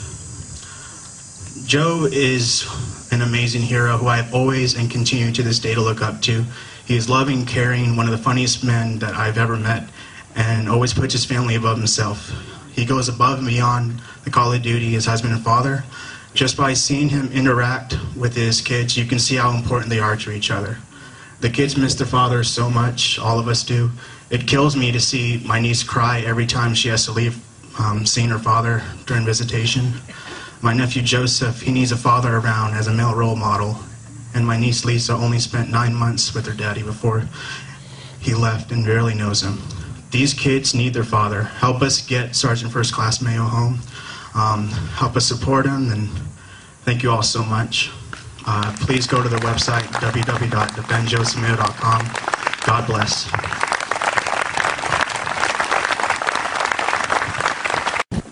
Joe is an amazing hero who I have always and continue to this day to look up to. He is loving, caring, one of the funniest men that I've ever met, and always puts his family above himself. He goes above and beyond the call of duty as husband and father. Just by seeing him interact with his kids, you can see how important they are to each other. The kids miss their father so much, all of us do. It kills me to see my niece cry every time she has to leave seeing her father during visitation. My nephew Joseph, he needs a father around as a male role model. And my niece Lisa only spent 9 months with her daddy before he left and barely knows him. These kids need their father. Help us get Sergeant First Class Mayo home. Help us support him, and thank you all so much. Please go to the website, www.defendjosephmayo.com. God bless.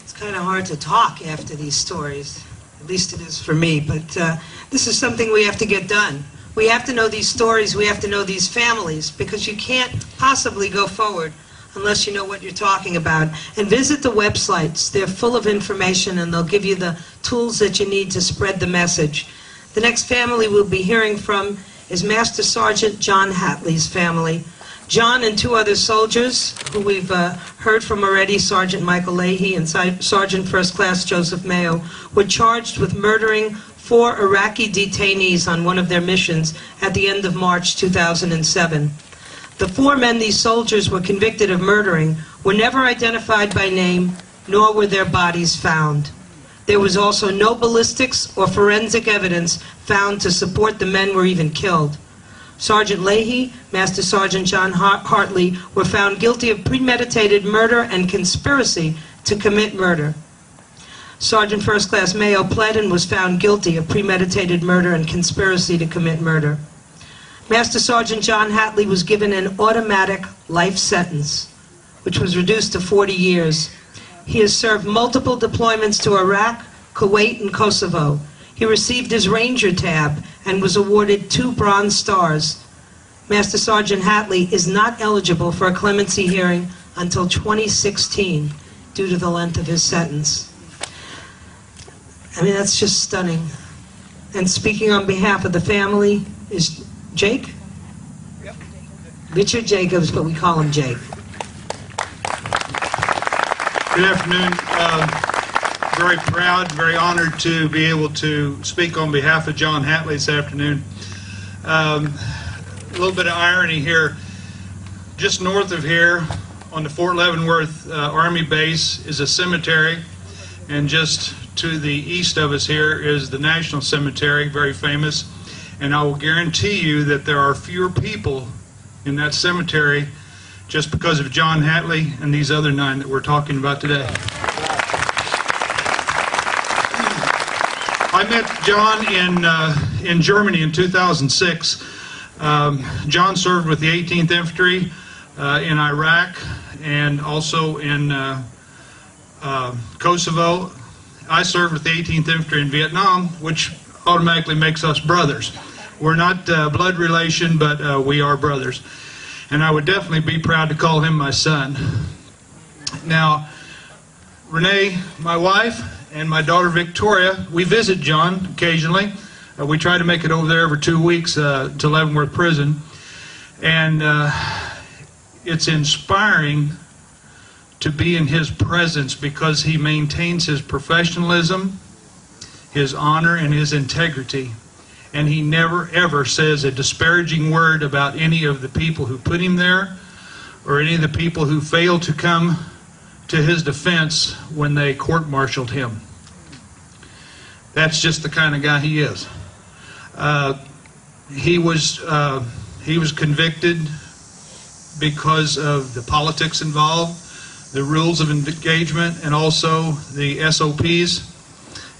It's kind of hard to talk after these stories. At least it is for me, but this is something we have to get done. We have to know these stories, we have to know these families, because you can't possibly go forward unless you know what you're talking about. And visit the websites. They're full of information, and they'll give you the tools that you need to spread the message. The next family we'll be hearing from is Master Sergeant John Hatley's family. John and 2 other soldiers who we've heard from already, Sergeant Michael Leahy and Sergeant First Class Joseph Mayo, were charged with murdering 4 Iraqi detainees on one of their missions at the end of March 2007. The 4 men these soldiers were convicted of murdering were never identified by name, nor were their bodies found. There was also no ballistics or forensic evidence found to support the men were even killed. Sergeant Leahy, Master Sergeant John Hartley were found guilty of premeditated murder and conspiracy to commit murder. Sergeant First Class Mayo pled and was found guilty of premeditated murder and conspiracy to commit murder. Master Sergeant John Hatley was given an automatic life sentence, which was reduced to 40 years. He has served multiple deployments to Iraq, Kuwait, and Kosovo. He received his Ranger tab and was awarded 2 Bronze Stars. Master Sergeant Hatley is not eligible for a clemency hearing until 2016 due to the length of his sentence. I mean, that's just stunning. And speaking on behalf of the family is Jake? Yep. Richard Jacobs, but we call him Jake.
Good afternoon. Very proud, very honored to be able to speak on behalf of John Hatley this afternoon. A little bit of irony here. Just north of here, on the Fort Leavenworth Army base, is a cemetery, and just to the east of us here is the National Cemetery, very famous. And I will guarantee you that there are fewer people in that cemetery just because of John Hatley and these other 9 that we're talking about today. I met John in Germany in 2006. John served with the 18th Infantry in Iraq and also in Kosovo. I served with the 18th Infantry in Vietnam, which automatically makes us brothers. We're not blood relation, but we are brothers. And I would definitely be proud to call him my son. Now, Renee, my wife, and my daughter Victoria, we visit John occasionally. We try to make it over there every 2 weeks to Leavenworth Prison. And it's inspiring to be in his presence because he maintains his professionalism, his honor, and his integrity. And he never ever says a disparaging word about any of the people who put him there or any of the people who failed to come to his defense when they court-martialed him. That's just the kind of guy he is. He was convicted because of the politics involved, the rules of engagement, and also the SOPs.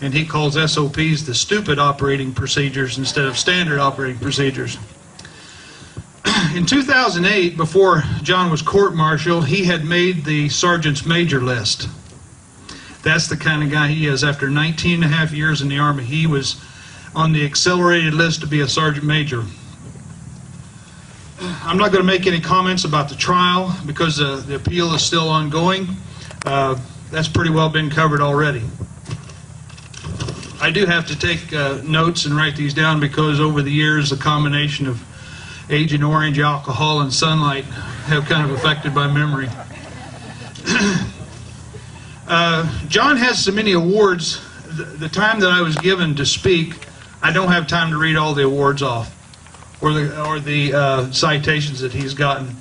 And he calls SOPs the stupid operating procedures instead of standard operating procedures. In 2008, before John was court-martialed, he had made the Sergeant's Major list. That's the kind of guy he is. After 19.5 years in the Army, he was on the accelerated list to be a Sergeant Major. I'm not going to make any comments about the trial because the appeal is still ongoing. That's pretty well been covered already. I do have to take notes and write these down because over the years the combination of Agent Orange, alcohol, and sunlight have kind of affected my memory. John has so many awards. The time that I was given to speak, I don't have time to read all the awards off or the citations that he's gotten.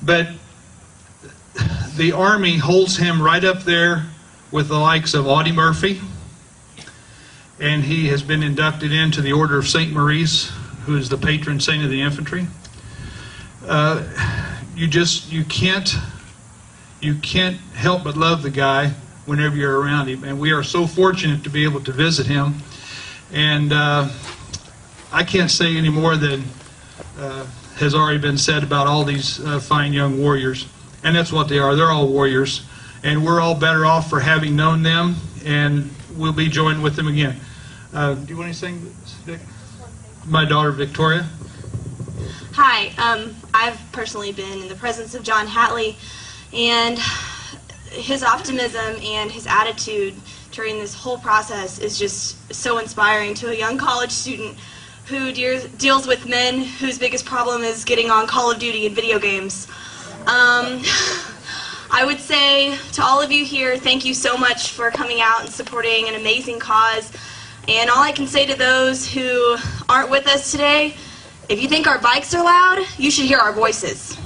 But the Army holds him right up there with the likes of Audie Murphy, and he has been inducted into the Order of St. Maurice, who is the patron saint of the infantry. You can't help but love the guy whenever you're around him, and we are so fortunate to be able to visit him. And I can't say any more than has already been said about all these fine young warriors, and that's what they are. They're all warriors, and we're all better off for having known them, and we'll be joined with them again. Do you want anything, Vic? My daughter Victoria.
Hi, I've personally been in the presence of John Hatley, and his optimism and his attitude during this whole process is just so inspiring to a young college student who deals with men whose biggest problem is getting on Call of Duty and video games. I would say to all of you here, thank you so much for coming out and supporting an amazing cause. And all I can say to those who aren't with us today, if you think our bikes are loud, you should hear our voices.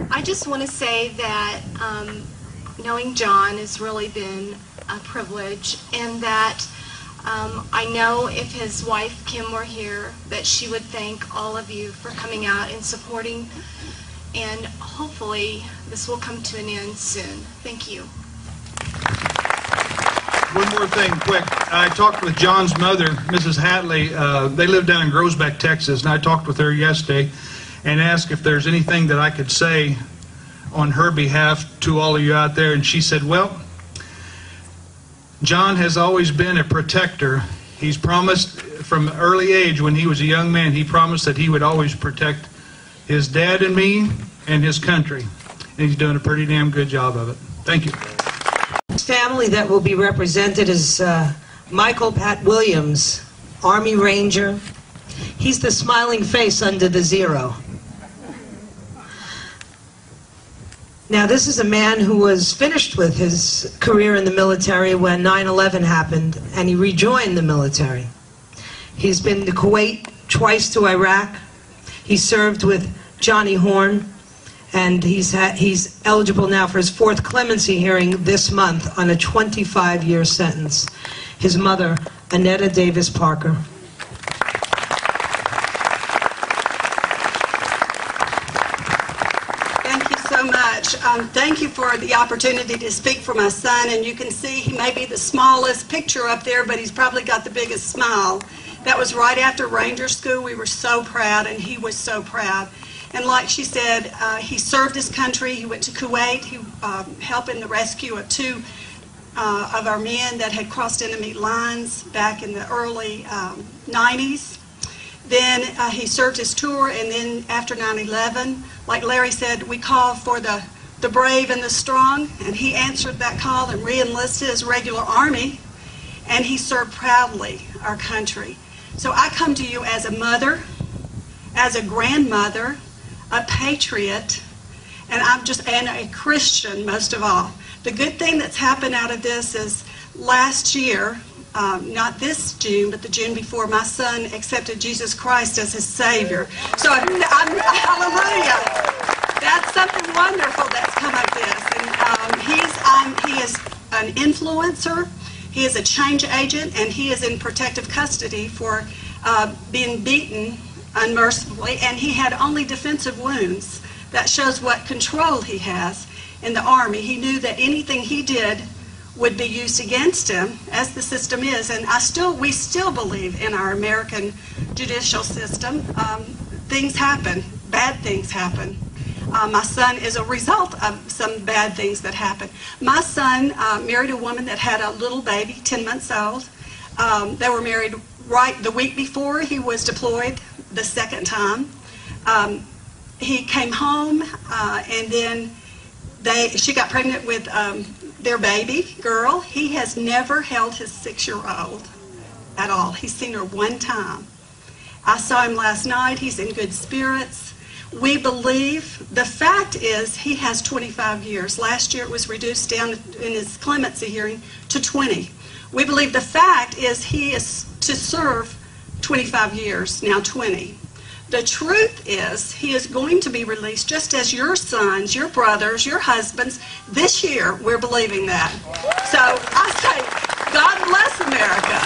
I just want to say that knowing John has really been a privilege, and that I know if his wife Kim were here that she would thank all of you for coming out and supporting, and hopefully this will come to an end soon. Thank you.
One more thing, quick. I talked with John's mother, Mrs. Hatley. They live down in Groesbeck, Texas, and I talked with her yesterday and asked if there's anything that I could say on her behalf to all of you out there, and she said, well, John has always been a protector. He's promised from an early age, when he was a young man, he promised that he would always protect his dad and me and his country. And he's doing a pretty damn good job of it. Thank you.
His family that will be represented is Michael Pat Williams, Army Ranger. He's the smiling face under the zero. Now, this is a man who was finished with his career in the military when 9/11 happened, and he rejoined the military. He's been to Kuwait, twice to Iraq. He served with Johnny Horn, and he's eligible now for his 4th clemency hearing this month on a 25-year sentence. His mother, Annetta Davis Parker.
Thank you for the opportunity to speak for my son, and you can see he may be the smallest picture up there, but he's probably got the biggest smile. That was right after Ranger School. We were so proud, and he was so proud. And like she said, he served his country. He went to Kuwait. He helped in the rescue of 2 of our men that had crossed enemy lines back in the early 90s. Then he served his tour, and then after 9/11, like Larry said, we called for the brave and the strong, and he answered that call and re-enlisted as regular Army, and he served proudly our country. So I come to you as a mother, as a grandmother, a patriot, and and a Christian most of all. The good thing that's happened out of this is last year, not this June, but the June before, my son accepted Jesus Christ as his Savior. So hallelujah. That's something wonderful that's come of this. And he is an influencer, he is a change agent, and he is in protective custody for being beaten unmercifully, and he had only defensive wounds. That shows what control he has in the Army. He knew that anything he did would be used against him, as the system is, and we still believe in our American judicial system. Things happen, bad things happen. My son is a result of some bad things that happened. My son married a woman that had a little baby, 10 months old. They were married right the week before he was deployed the 2nd time. He came home, and then she got pregnant with their baby girl. He has never held his 6-year-old at all. He's seen her 1 time. I saw him last night. He's in good spirits. We believe, the fact is, he has 25 years. Last year it was reduced down in his clemency hearing to 20. We believe the fact is he is to serve 25 years, now 20. The truth is he is going to be released just as your sons, your brothers, your husbands. This year we're believing that. So I say, God bless America.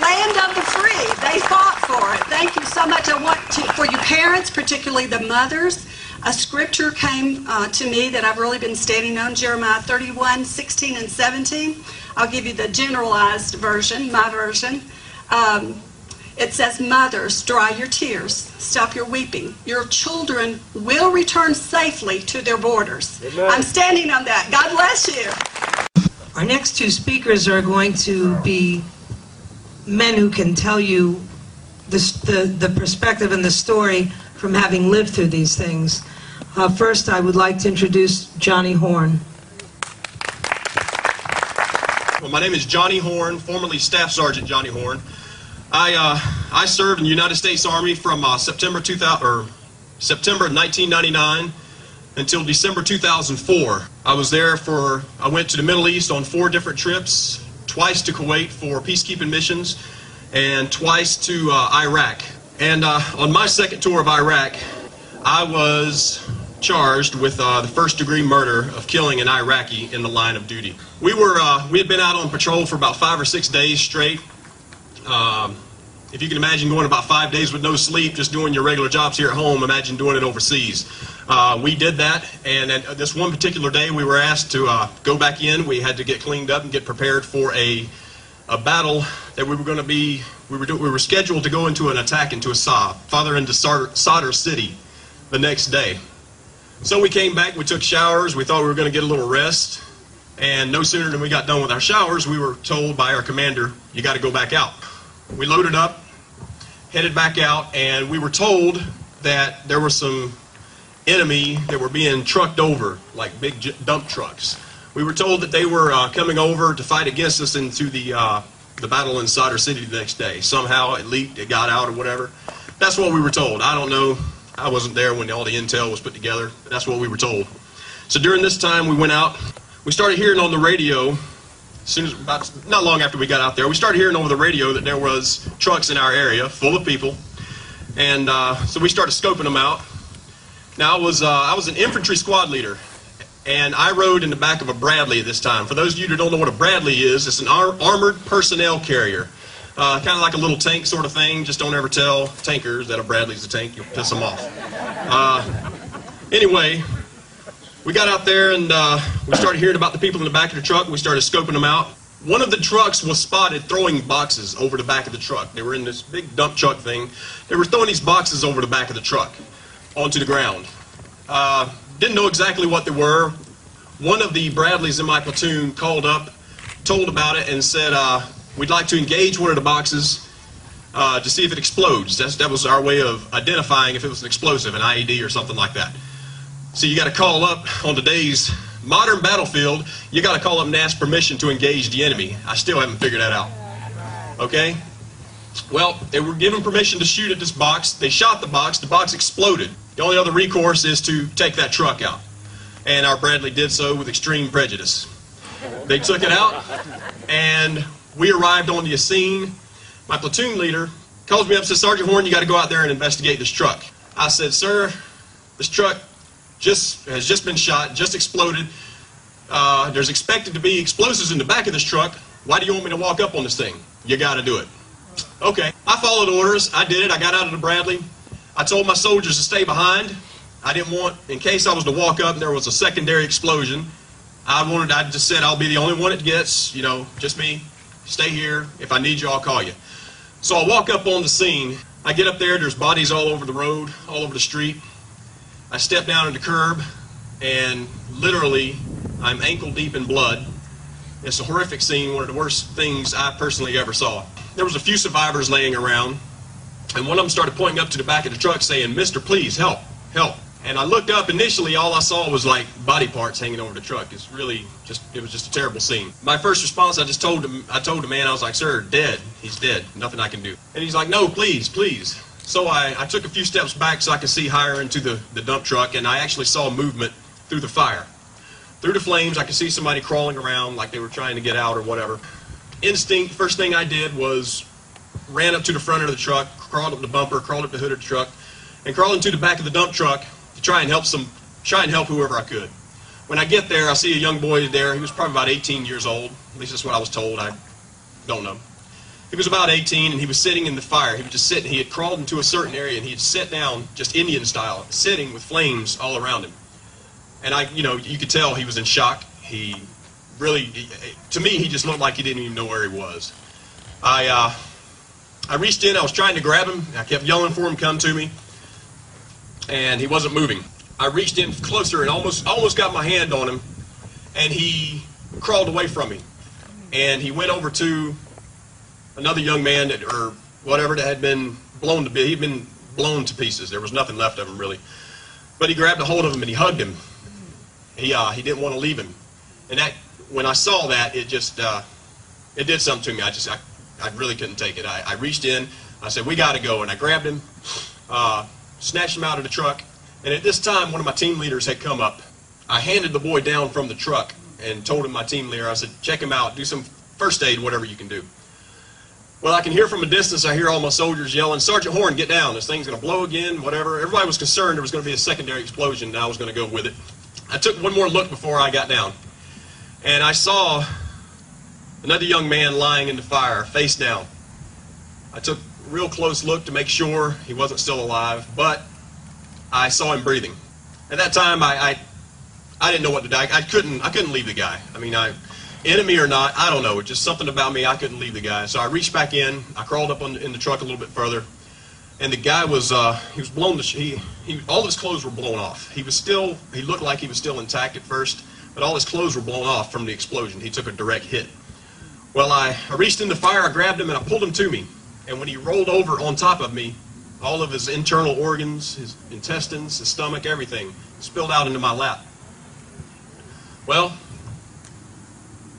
Land of the free. They fought for it. Thank you so much. I want to, for you parents, particularly the mothers, a scripture came to me that I've really been standing on, Jeremiah 31:16 and 17. I'll give you the generalized version, my version. It says, mothers, dry your tears, stop your weeping. Your children will return safely to their borders. Amen. I'm standing on that. God bless you.
Our next 2 speakers are going to be men who can tell you the perspective and the story from having lived through these things. First, I would like to introduce Johnny Horn.
Well, my name is Johnny Horn, formerly Staff Sergeant Johnny Horn. I served in the United States Army from September 1999 until December 2004. I was there I went to the Middle East on 4 different trips, twice to Kuwait for peacekeeping missions, and twice to Iraq. And on my 2nd tour of Iraq, I was charged with the 1st-degree murder of killing an Iraqi in the line of duty. We had been out on patrol for about 5 or 6 days straight. If you can imagine going about 5 days with no sleep, just doing your regular jobs here at home, imagine doing it overseas. We did that, and this one particular day we were asked to go back in. We had to get cleaned up and get prepared for a battle that we were going to be, we were scheduled to go into an attack into into Sadr City the next day. So we came back, we took showers, we thought we were going to get a little rest, and no sooner than we got done with our showers, we were told by our commander, you got to go back out. we loaded up, headed back out, and we were told that there were some enemy that were being trucked over, like big dump trucks. We were told that they were coming over to fight against us into the battle in Sodder City the next day. Somehow it leaked, it got out or whatever. That's what we were told. I don't know. I wasn't there when all the intel was put together, but that's what we were told. So during this time we went out. We started hearing on the radio, as soon as not long after we got out there, we started hearing over the radio that there was trucks in our area full of people. And so we started scoping them out. Now I was an infantry squad leader, and I rode in the back of a Bradley at this time. For those of you who don't know what a Bradley is, it's an armored personnel carrier. Kind of like a little tank sort of thing. Just don't ever tell tankers that a Bradley's a tank. You'll piss them off. Anyway, we got out there and we started hearing about the people in the back of the truck. We started scoping them out. One of the trucks was spotted throwing boxes over the back of the truck. They were in this big dump truck thing. They were throwing these boxes over the back of the truck onto the ground. Didn't know exactly what they were. One of the Bradleys in my platoon called up, told about it, and said, we'd like to engage one of the boxes to see if it explodes. That was our way of identifying if it was an explosive, an IED or something like that. So you got to call up on today's modern battlefield, you got to call up and ask permission to engage the enemy. I still haven't figured that out. Okay? Well, they were given permission to shoot at this box. They shot the box exploded. The only other recourse is to take that truck out. And our Bradley did so with extreme prejudice. They took it out, and we arrived on the scene. My platoon leader calls me up and says, Sergeant Horn, you got to go out there and investigate this truck. I said, sir, this truck has just been shot, just exploded. There's expected to be explosives in the back of this truck. Why do you want me to walk up on this thing? You got to do it. Okay. I followed orders. I did it. I got out of the Bradley. I told my soldiers to stay behind. I didn't want, in case I was to walk up and there was a secondary explosion, I just said I'll be the only one it gets, you know, just me. Stay here. If I need you, I'll call you. So I walk up on the scene. I get up there. There's bodies all over the road, all over the street. I step down at the curb, and literally, I'm ankle deep in blood. It's a horrific scene, one of the worst things I personally ever saw. There was a few survivors laying around, and one of them started pointing up to the back of the truck saying, Mister, please, help, help. And I looked up, initially all I saw was like body parts hanging over the truck. It was just a terrible scene. My first response, I told the man, I was like, sir, dead. He's dead. Nothing I can do. And he's like, no, please, please. So I took a few steps back so I could see higher into the dump truck, and I actually saw movement through the fire. Through the flames, I could see somebody crawling around like they were trying to get out or whatever. Instinct, first thing I did was ran up to the front of the truck, crawled up the bumper, crawled up the hood of the truck, and crawled into the back of the dump truck to try and help whoever I could. When I get there, I see a young boy there. He was probably about 18 years old. At least that's what I was told. I don't know. He was about 18, and he was sitting in the fire. He was just sitting. He had crawled into a certain area, and he had sat down, just Indian style, sitting with flames all around him. And you could tell he was in shock. He really, to me, he just looked like he didn't even know where he was. I reached in. I was trying to grab him. I kept yelling for him, come to me, and he wasn't moving. I reached in closer and almost got my hand on him, and he crawled away from me. And he went over to another young man or whatever that had been blown to bits. He'd been blown to pieces. There was nothing left of him really. But he grabbed a hold of him and he hugged him. He didn't want to leave him. And when I saw that, it just it did something to me. I really couldn't take it. I reached in. I said, we got to go. And I grabbed him, snatched him out of the truck. And at this time, one of my team leaders had come up. I handed the boy down from the truck and told him, my team leader, I said, check him out, do some first aid, whatever you can do. Well, I can hear from a distance, I hear all my soldiers yelling, Sergeant Horn, get down, this thing's going to blow again, whatever. Everybody was concerned there was going to be a secondary explosion, and I was going to go with it. I took one more look before I got down, and I saw another young man lying in the fire, face down. I took a real close look to make sure he wasn't still alive, but I saw him breathing. At that time, I didn't know what to do. I couldn't leave the guy. I mean, enemy or not, I don't know. It's just something about me. I couldn't leave the guy. So I reached back in. I crawled up in the truck a little bit further, and the guy was he was blown to all his clothes were blown off. He looked like he was still intact at first, but all his clothes were blown off from the explosion. He took a direct hit. Well, I reached in the fire. I grabbed him and I pulled him to me. And when he rolled over on top of me, all of his internal organs, his intestines, his stomach, everything spilled out into my lap. Well,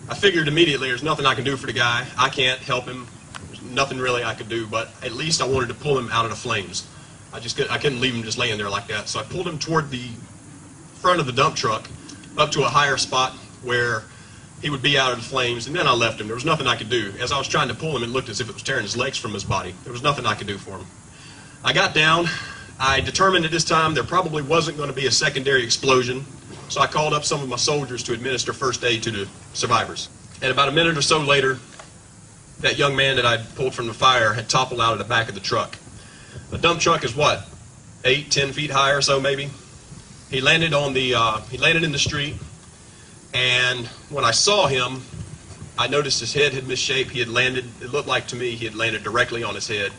I figured immediately there's nothing I can do for the guy. I can't help him. There's nothing really I could do, but at least I wanted to pull him out of the flames. I couldn't leave him just laying there like that. So I pulled him toward the front of the dump truck up to a higher spot where he would be out of the flames, and then I left him. There was nothing I could do. As I was trying to pull him, it looked as if it was tearing his legs from his body. There was nothing I could do for him. I got down. I determined at this time there probably wasn't going to be a secondary explosion, so I called up some of my soldiers to administer first aid to the survivors. And about a minute or so later, that young man that I pulled from the fire had toppled out of the back of the truck. The dump truck is what, 8, 10 feet high or so maybe? He landed on the, he landed in the street, and when I saw him, I noticed his head had misshapen. He had landed, it looked like to me, he had landed directly on his head.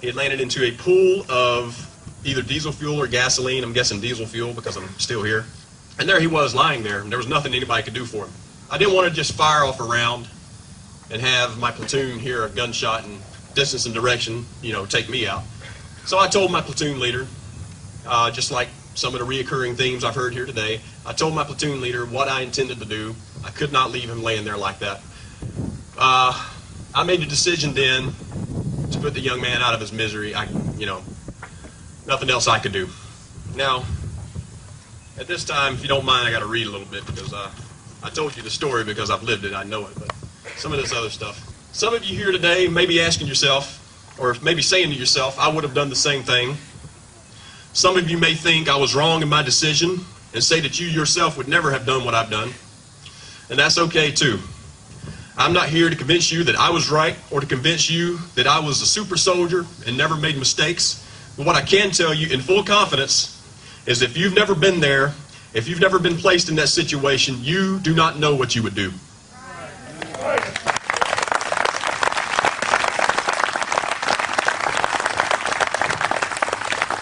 He had landed into a pool of either diesel fuel or gasoline. I'm guessing diesel fuel because I'm still here. And there he was lying there, and there was nothing anybody could do for him. I didn't want to just fire off a round and have my platoon hear a gunshot and distance and direction, you know, take me out. So I told my platoon leader, just like some of the reoccurring themes I've heard here today, I told my platoon leader what I intended to do. I could not leave him laying there like that. I made the decision then to put the young man out of his misery. You know, nothing else I could do. Now, at this time, if you don't mind, I got to read a little bit because I told you the story because I've lived it. I know it, but some of this other stuff. Some of you here today may be asking yourself, or maybe saying to yourself, I would have done the same thing. Some of you may think I was wrong in my decision and say that you yourself would never have done what I've done. And that's okay too. I'm not here to convince you that I was right or to convince you that I was a super soldier and never made mistakes. But what I can tell you in full confidence is if you've never been there, if you've never been placed in that situation, you do not know what you would do.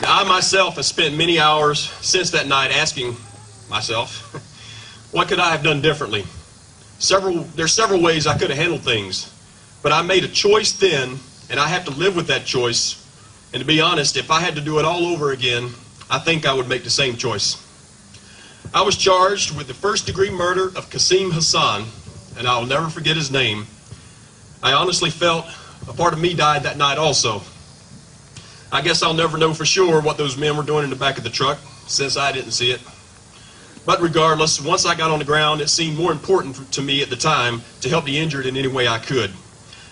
Now, I myself have spent many hours since that night asking myself, what could I have done differently? There's several ways I could have handled things, but I made a choice then, and I have to live with that choice. And to be honest, if I had to do it all over again, I think I would make the same choice. I was charged with the first-degree murder of Qasim Hassan, and I'll never forget his name. I honestly felt a part of me died that night also. I guess I'll never know for sure what those men were doing in the back of the truck, since I didn't see it. But regardless, once I got on the ground, it seemed more important to me at the time to help the injured in any way I could.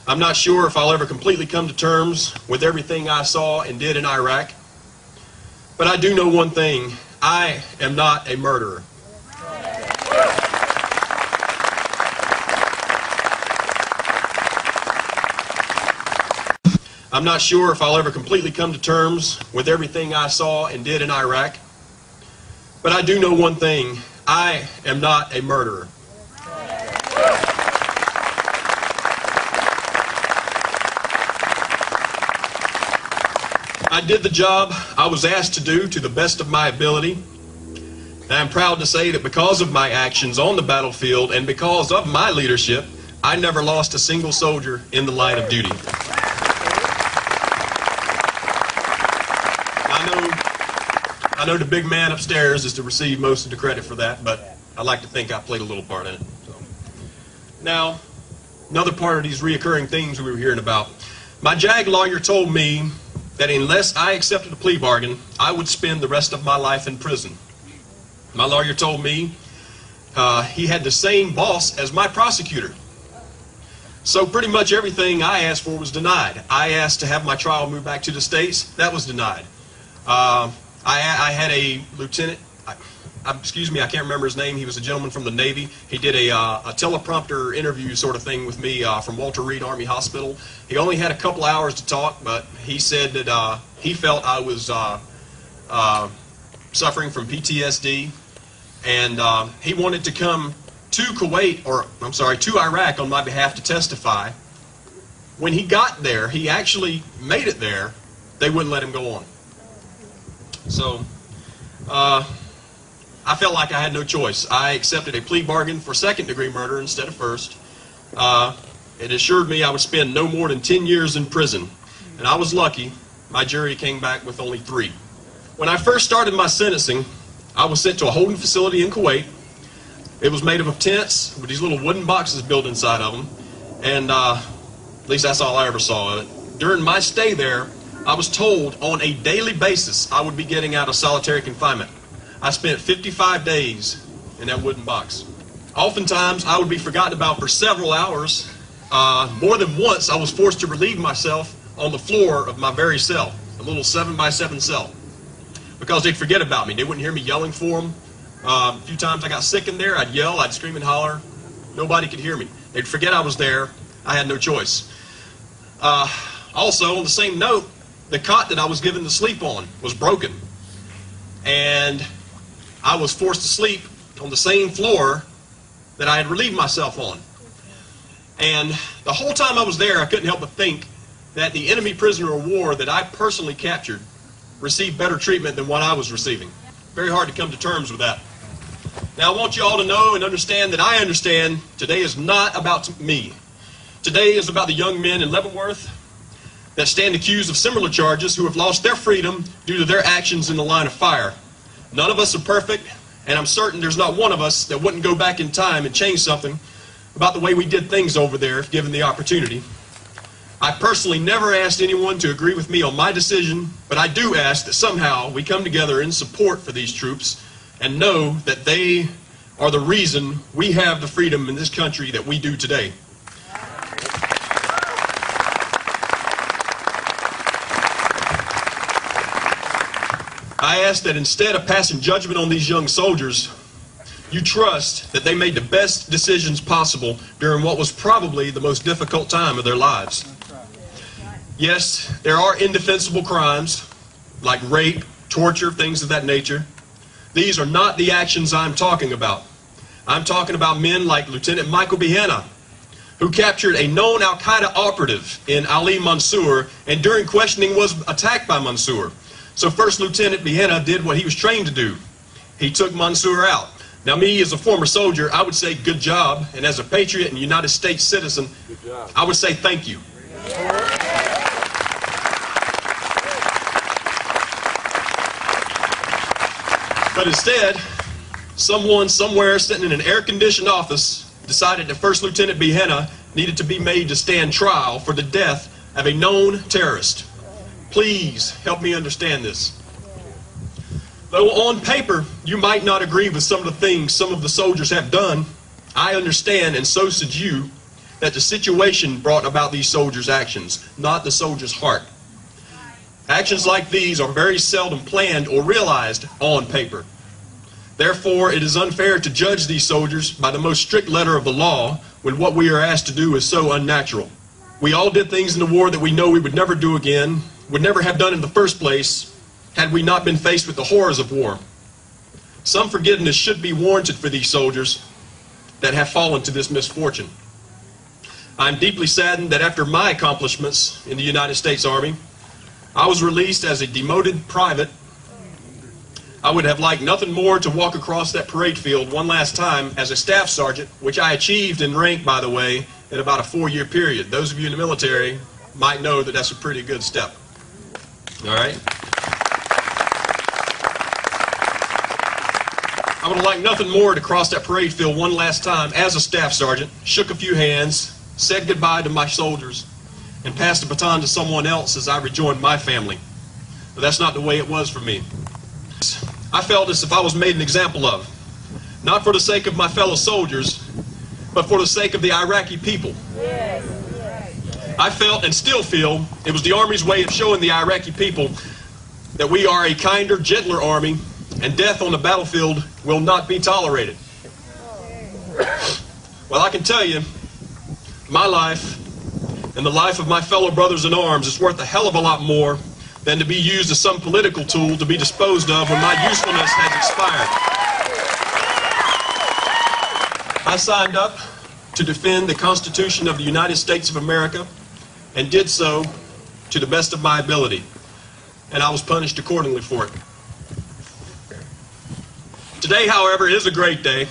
I'm not sure if I'll ever completely come to terms with everything I saw and did in Iraq, but I do know one thing. I am not a murderer. I'm not sure if I'll ever completely come to terms with everything I saw and did in Iraq, but I do know one thing. I am not a murderer. I did the job I was asked to do to the best of my ability. And I'm proud to say that because of my actions on the battlefield and because of my leadership, I never lost a single soldier in the line of duty. I know the big man upstairs is to receive most of the credit for that, but I like to think I played a little part in it. So. Now, another part of these reoccurring things we were hearing about. My JAG lawyer told me that unless I accepted a plea bargain, I would spend the rest of my life in prison. My lawyer told me he had the same boss as my prosecutor. So pretty much everything I asked for was denied. I asked to have my trial moved back to the States. That was denied. I had a lieutenant, excuse me, I can't remember his name. He was a gentleman from the Navy. He did a teleprompter interview sort of thing with me from Walter Reed Army Hospital. He only had a couple hours to talk, but he said that he felt I was suffering from PTSD, and he wanted to come to Kuwait, or I'm sorry, to Iraq on my behalf to testify. When he got there, he actually made it there, they wouldn't let him go on. So, I felt like I had no choice. I accepted a plea bargain for second-degree murder instead of first. It assured me I would spend no more than 10 years in prison. and I was lucky. My jury came back with only 3. When I first started my sentencing, I was sent to a holding facility in Kuwait. It was made up of tents with these little wooden boxes built inside of them, and at least that's all I ever saw of it. During my stay there, I was told on a daily basis I would be getting out of solitary confinement. I spent 55 days in that wooden box. Oftentimes, I would be forgotten about for several hours. More than once, I was forced to relieve myself on the floor of my very cell, a little 7x7 cell, because they'd forget about me. They wouldn't hear me yelling for them. A few times I got sick in there, I'd yell, I'd scream and holler. Nobody could hear me. They'd forget I was there. I had no choice. Also, on the same note, the cot that I was given to sleep on was broken. And I was forced to sleep on the same floor that I had relieved myself on. And the whole time I was there, I couldn't help but think that the enemy prisoner of war that I personally captured received better treatment than what I was receiving. Very hard to come to terms with that. Now I want you all to know and understand that I understand today is not about me. Today is about the young men in Leavonworth that stand accused of similar charges who have lost their freedom due to their actions in the line of fire. None of us are perfect, and I'm certain there's not one of us that wouldn't go back in time and change something about the way we did things over there if given the opportunity. I personally never asked anyone to agree with me on my decision, but I do ask that somehow we come together in support for these troops and know that they are the reason we have the freedom in this country that we do today. I ask that instead of passing judgment on these young soldiers, you trust that they made the best decisions possible during what was probably the most difficult time of their lives. Yes, there are indefensible crimes like rape, torture, things of that nature. These are not the actions I'm talking about. I'm talking about men like Lieutenant Michael Behena, who captured a known Al-Qaeda operative in Ali Mansour and during questioning was attacked by Mansour. So First Lieutenant Behena did what he was trained to do. He took Mansour out. Now me as a former soldier, I would say good job, and as a patriot and United States citizen, I would say thank you. But instead, someone somewhere sitting in an air-conditioned office decided that First Lieutenant Behena needed to be made to stand trial for the death of a known terrorist. Please help me understand this. Though on paper you might not agree with some of the things some of the soldiers have done, I understand, and so should you, that the situation brought about these soldiers' actions, not the soldier's heart. Actions like these are very seldom planned or realized on paper. Therefore, it is unfair to judge these soldiers by the most strict letter of the law when what we are asked to do is so unnatural. We all did things in the war that we know we would never do again, would never have done in the first place, had we not been faced with the horrors of war. Some forgiveness should be warranted for these soldiers that have fallen to this misfortune. I'm deeply saddened that after my accomplishments in the United States Army, I was released as a demoted private. I would have liked nothing more to walk across that parade field one last time as a staff sergeant, which I achieved in rank, by the way, in about a 4-year period. Those of you in the military might know that that's a pretty good step. All right? I would have liked nothing more to cross that parade field one last time as a staff sergeant, shook a few hands, said goodbye to my soldiers, and passed the baton to someone else as I rejoined my family. But that's not the way it was for me. I felt as if I was made an example of, not for the sake of my fellow soldiers, but for the sake of the Iraqi people. I felt and still feel it was the Army's way of showing the Iraqi people that we are a kinder, gentler Army, and death on the battlefield will not be tolerated. Well, I can tell you, my life and the life of my fellow brothers in arms is worth a hell of a lot more than to be used as some political tool to be disposed of when my usefulness has expired. I signed up to defend the Constitution of the United States of America and did so to the best of my ability, and I was punished accordingly for it. Today, however, is a great day,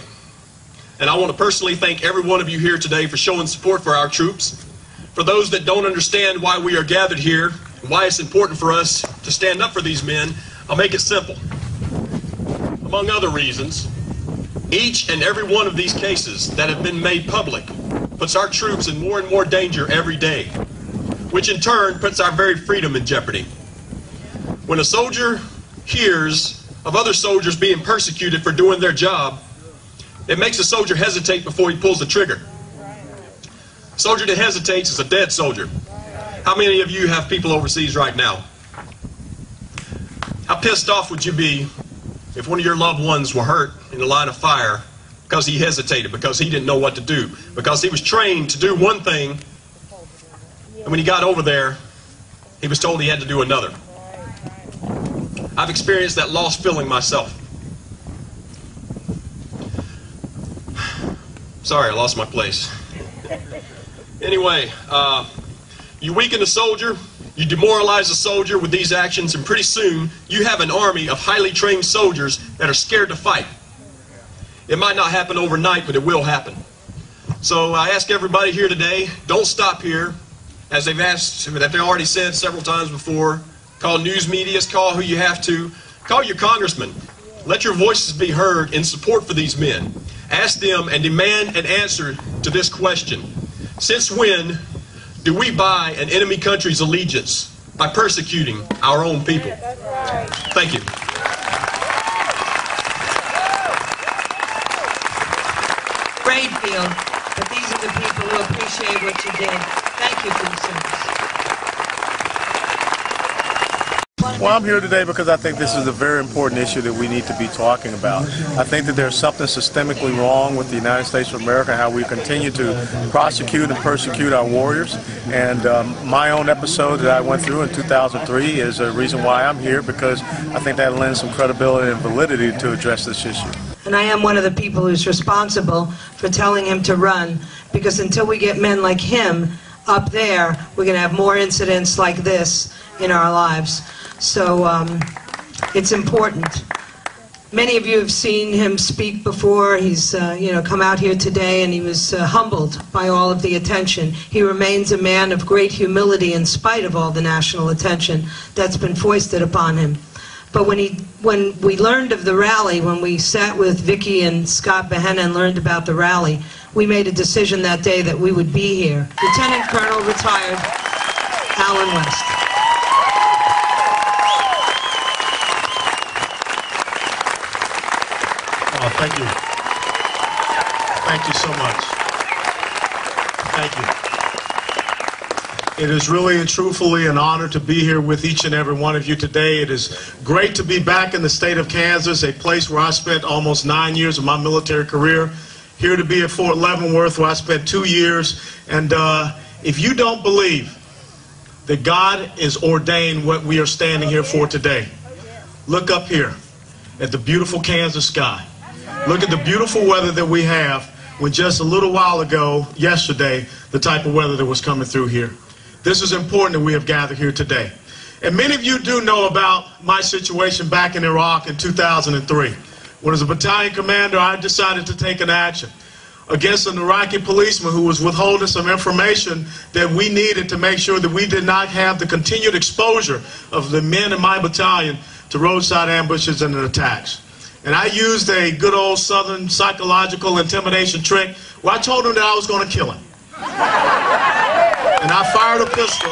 and I want to personally thank every one of you here today for showing support for our troops. For those that don't understand why we are gathered here, why it's important for us to stand up for these men, I'll make it simple. Among other reasons, each and every one of these cases that have been made public puts our troops in more and more danger every day, which in turn puts our very freedom in jeopardy. When a soldier hears of other soldiers being persecuted for doing their job, it makes a soldier hesitate before he pulls the trigger. A soldier that hesitates is a dead soldier. How many of you have people overseas right now? How pissed off would you be if one of your loved ones were hurt in the line of fire because he hesitated, because he didn't know what to do, because he was trained to do one thing, and when he got over there, he was told he had to do another? I've experienced that lost feeling myself. Sorry, I lost my place. Anyway, you weaken a soldier, you demoralize a soldier with these actions, and pretty soon you have an army of highly trained soldiers that are scared to fight. It might not happen overnight, but it will happen. So I ask everybody here today, don't stop here. As they've already said several times before, call news medias, call who you have to, call your congressman. Let your voices be heard in support for these men. Ask them and demand an answer to this question. Since when do we buy an enemy country's allegiance by persecuting our own people? Thank you.
Great field, but these are the people who appreciate what you did. Thank you for your service.
Well, I'm here today because I think this is a very important issue that we need to be talking about. I think that there's something systemically wrong with the United States of America, how we continue to prosecute and persecute our warriors. And my own episode that I went through in 2003 is a reason why I'm here, because I think that lends some credibility and validity to address this issue.
And I am one of the people who's responsible for telling him to run, because until we get men like him up there, we're going to have more incidents like this in our lives. So it's important. Many of you have seen him speak before. He's come out here today, and he was humbled by all of the attention. He remains a man of great humility in spite of all the national attention that's been foisted upon him. But when we learned of the rally, when we sat with Vicki and Scott Behenna and learned about the rally, we made a decision that day that we would be here. Lieutenant Colonel retired Alan West.
Oh, thank you. Thank you so much. Thank you. It is really and truthfully an honor to be here with each and every one of you today. It is great to be back in the state of Kansas, a place where I spent almost 9 years of my military career. Here to be at Fort Leavenworth, where I spent 2 years. And if you don't believe that God is ordained what we are standing here for today, look up here at the beautiful Kansas sky. Look at the beautiful weather that we have, when just a little while ago, yesterday, the type of weather that was coming through here. This is important that we have gathered here today. And many of you do know about my situation back in Iraq in 2003. When as a battalion commander, I decided to take an action against an Iraqi policeman who was withholding some information that we needed to make sure that we did not have the continued exposure of the men in my battalion to roadside ambushes and attacks. And I used a good old Southern psychological intimidation trick where I told him that I was going to kill him. And I fired a pistol.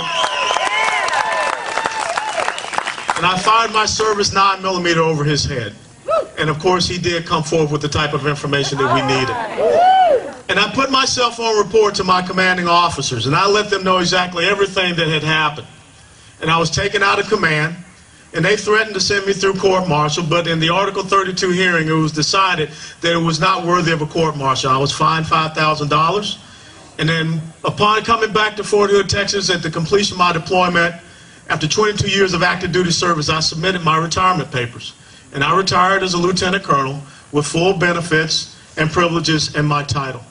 And I fired my service 9mm over his head. And of course he did come forward with the type of information that we needed. And I put my cell phone report to my commanding officers, and I let them know exactly everything that had happened. And I was taken out of command, and they threatened to send me through court-martial, but in the Article 32 hearing it was decided that it was not worthy of a court-martial. I was fined $5,000. And then upon coming back to Fort Hood, Texas, at the completion of my deployment, after 22 years of active duty service, I submitted my retirement papers. And I retired as a lieutenant colonel with full benefits and privileges and my title.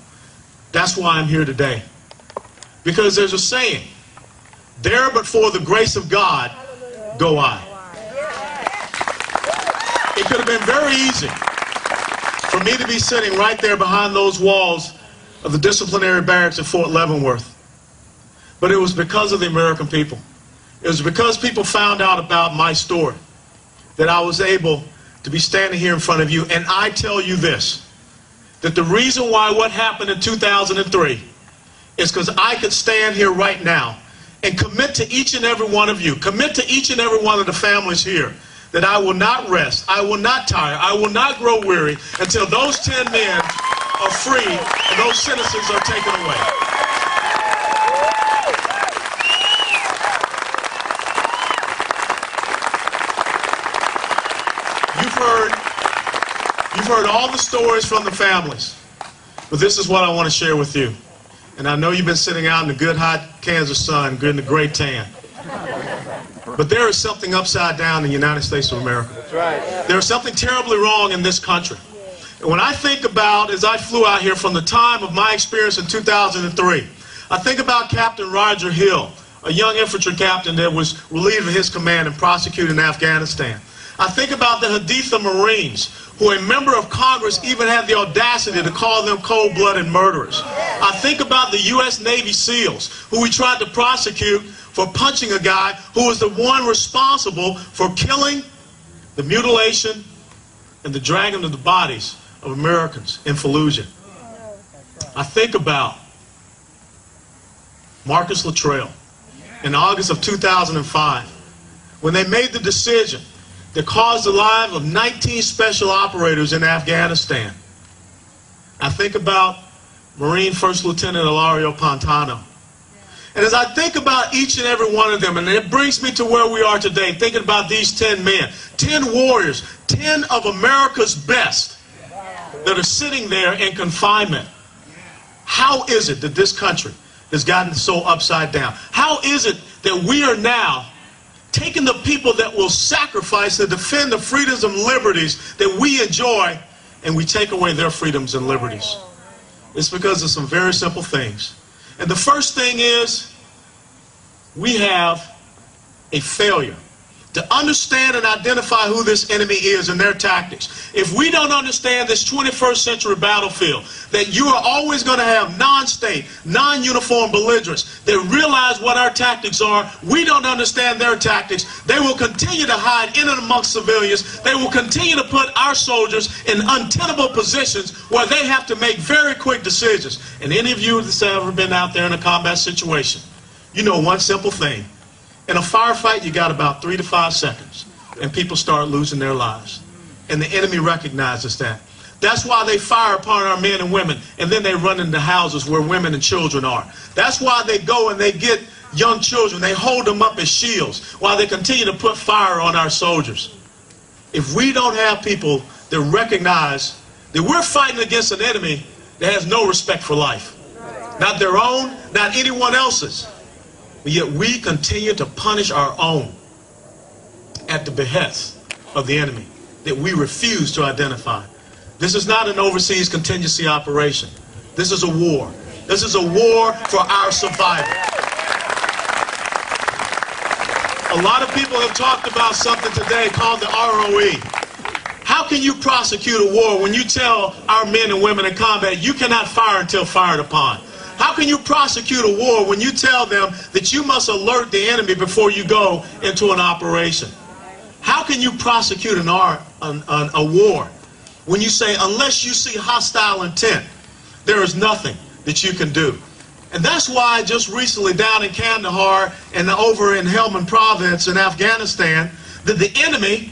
That's why I'm here today. Because there's a saying, there but for the grace of God go I. It could have been very easy for me to be sitting right there behind those walls of the disciplinary barracks at Fort Leavenworth. But it was because of the American people. It It was because people found out about my story that I was able to be standing here in front of you. And I tell you this, that the reason why what happened in 2003 is because I could stand here right now and commit to each and every one of you, commit to each and every one of the families here, that I will not rest, I will not tire, I will not grow weary until those 10 men are free and those sentences are taken away. You've heard all the stories from the families, but this is what I want to share with you. And I know you've been sitting out in the good hot Kansas sun, good in the great tan. But there is something upside down in the United States of America. That's right. There is something terribly wrong in this country. And when I think about, as I flew out here from the time of my experience in 2003, I think about Captain Roger Hill, a young infantry captain that was relieved of his command and prosecuted in Afghanistan. I think about the Haditha Marines, who a member of Congress even had the audacity to call them cold-blooded murderers. I think about the U.S. Navy SEALs, who we tried to prosecute for punching a guy who was the one responsible for killing, the mutilation, and the dragging of the bodies of Americans in Fallujah. I think about Marcus Luttrell in August of 2005, when they made the decision that caused the lives of 19 special operators in Afghanistan. I think about Marine First Lieutenant Ilario Pantano. And as I think about each and every one of them, and it brings me to where we are today, thinking about these 10 men, 10 warriors, 10 of America's best that are sitting there in confinement. How is it that this country has gotten so upside down? How is it that we are now taking the people that will sacrifice to defend the freedoms and liberties that we enjoy, and we take away their freedoms and liberties? It's because of some very simple things. And the first thing is, we have a failure to understand and identify who this enemy is and their tactics. If we don't understand this 21st century battlefield, that you are always going to have non-state, non-uniform belligerents that realize what our tactics are, we don't understand their tactics, they will continue to hide in and amongst civilians, they will continue to put our soldiers in untenable positions where they have to make very quick decisions. And any of you that's ever been out there in a combat situation, you know one simple thing. In a firefight, you got about 3 to 5 seconds, and people start losing their lives. And the enemy recognizes that. That's why they fire upon our men and women, and then they run into houses where women and children are. That's why they go and they get young children, they hold them up as shields while they continue to put fire on our soldiers. If we don't have people that recognize that we're fighting against an enemy that has no respect for life, not their own, not anyone else's, but yet we continue to punish our own at the behest of the enemy that we refuse to identify. This is not an overseas contingency operation. This is a war. This is a war for our survival. A lot of people have talked about something today called the ROE. How can you prosecute a war when you tell our men and women in combat you cannot fire until fired upon? How can you prosecute a war when you tell them that you must alert the enemy before you go into an operation? How can you prosecute a war when you say, unless you see hostile intent, there is nothing that you can do? And that's why just recently down in Kandahar and over in Helmand province in Afghanistan, that the enemy,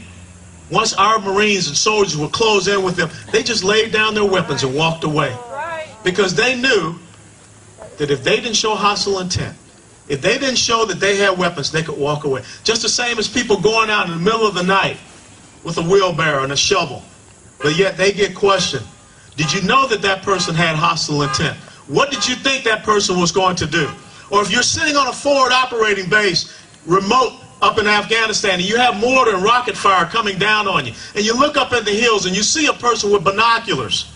once our Marines and soldiers would close in with them, they just laid down their weapons and walked away. Because they knew that if they didn't show hostile intent, if they didn't show that they had weapons, they could walk away. Just the same as people going out in the middle of the night with a wheelbarrow and a shovel, but yet they get questioned. Did you know that that person had hostile intent? What did you think that person was going to do? Or if you're sitting on a forward operating base, remote up in Afghanistan, and you have mortar and rocket fire coming down on you, and you look up at the hills and you see a person with binoculars,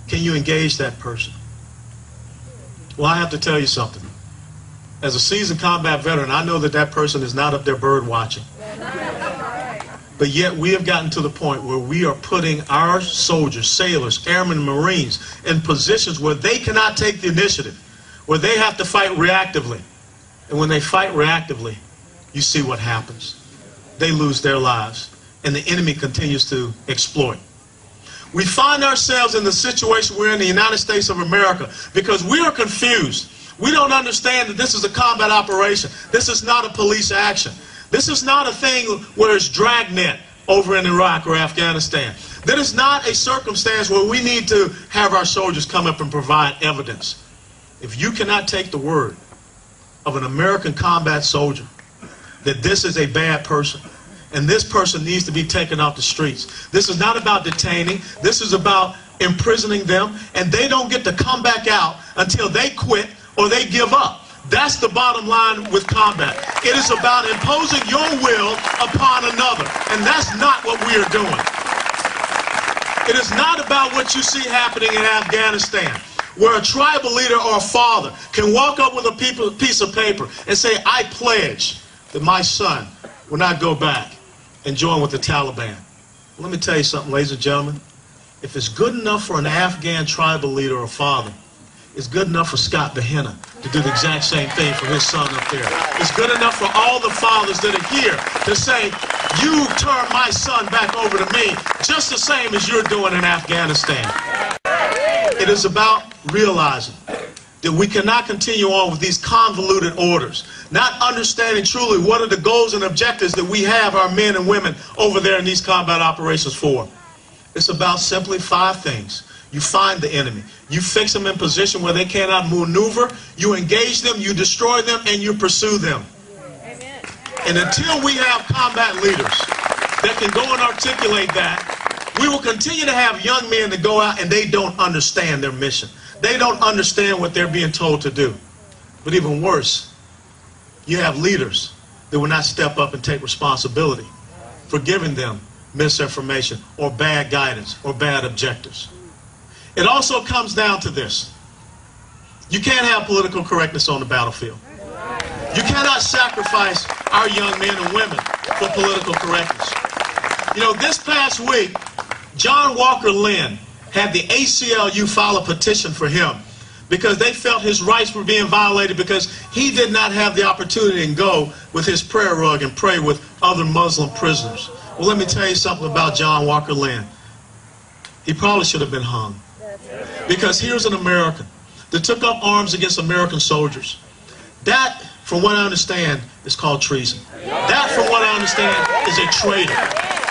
can you engage that person? Well, I have to tell you something. As a seasoned combat veteran, I know that that person is not up there bird watching. But yet we have gotten to the point where we are putting our soldiers, sailors, airmen, Marines in positions where they cannot take the initiative, where they have to fight reactively. And when they fight reactively, you see what happens. They lose their lives, and the enemy continues to exploit. We find ourselves in the situation we're in the United States of America because we are confused. We don't understand that this is a combat operation. This is not a police action. This is not a thing where it's dragnet over in Iraq or Afghanistan. That is not a circumstance where we need to have our soldiers come up and provide evidence. If you cannot take the word of an American combat soldier that this is a bad person and this person needs to be taken off the streets. This is not about detaining. This is about imprisoning them, and they don't get to come back out until they quit or they give up. That's the bottom line with combat. It is about imposing your will upon another, and that's not what we are doing. It is not about what you see happening in Afghanistan, where a tribal leader or a father can walk up with a piece of paper and say, I pledge that my son will not go back and join with the Taliban. Let me tell you something, ladies and gentlemen. If it's good enough for an Afghan tribal leader or father, it's good enough for Scott Behenna to do the exact same thing for his son up there. It's good enough for all the fathers that are here to say, you turn my son back over to me just the same as you're doing in Afghanistan. It is about realizing that we cannot continue on with these convoluted orders, not understanding truly what are the goals and objectives that we have our men and women over there in these combat operations for. It's about simply 5 things. You find the enemy. You fix them in position where they cannot maneuver. You engage them, you destroy them, and you pursue them. Amen. And until we have combat leaders that can go and articulate that, we will continue to have young men that go out and they don't understand their mission. They don't understand what they're being told to do. But even worse, you have leaders that will not step up and take responsibility for giving them misinformation or bad guidance or bad objectives. It also comes down to this. You can't have political correctness on the battlefield. You cannot sacrifice our young men and women for political correctness. You know, this past week, John Walker Lynn had the ACLU file a petition for him because they felt his rights were being violated because he did not have the opportunity to go with his prayer rug and pray with other Muslim prisoners. Well, let me tell you something about John Walker Lynn. He probably should have been hung. Because here's an American that took up arms against American soldiers. That, from what I understand, is called treason. That, from what I understand, is a traitor.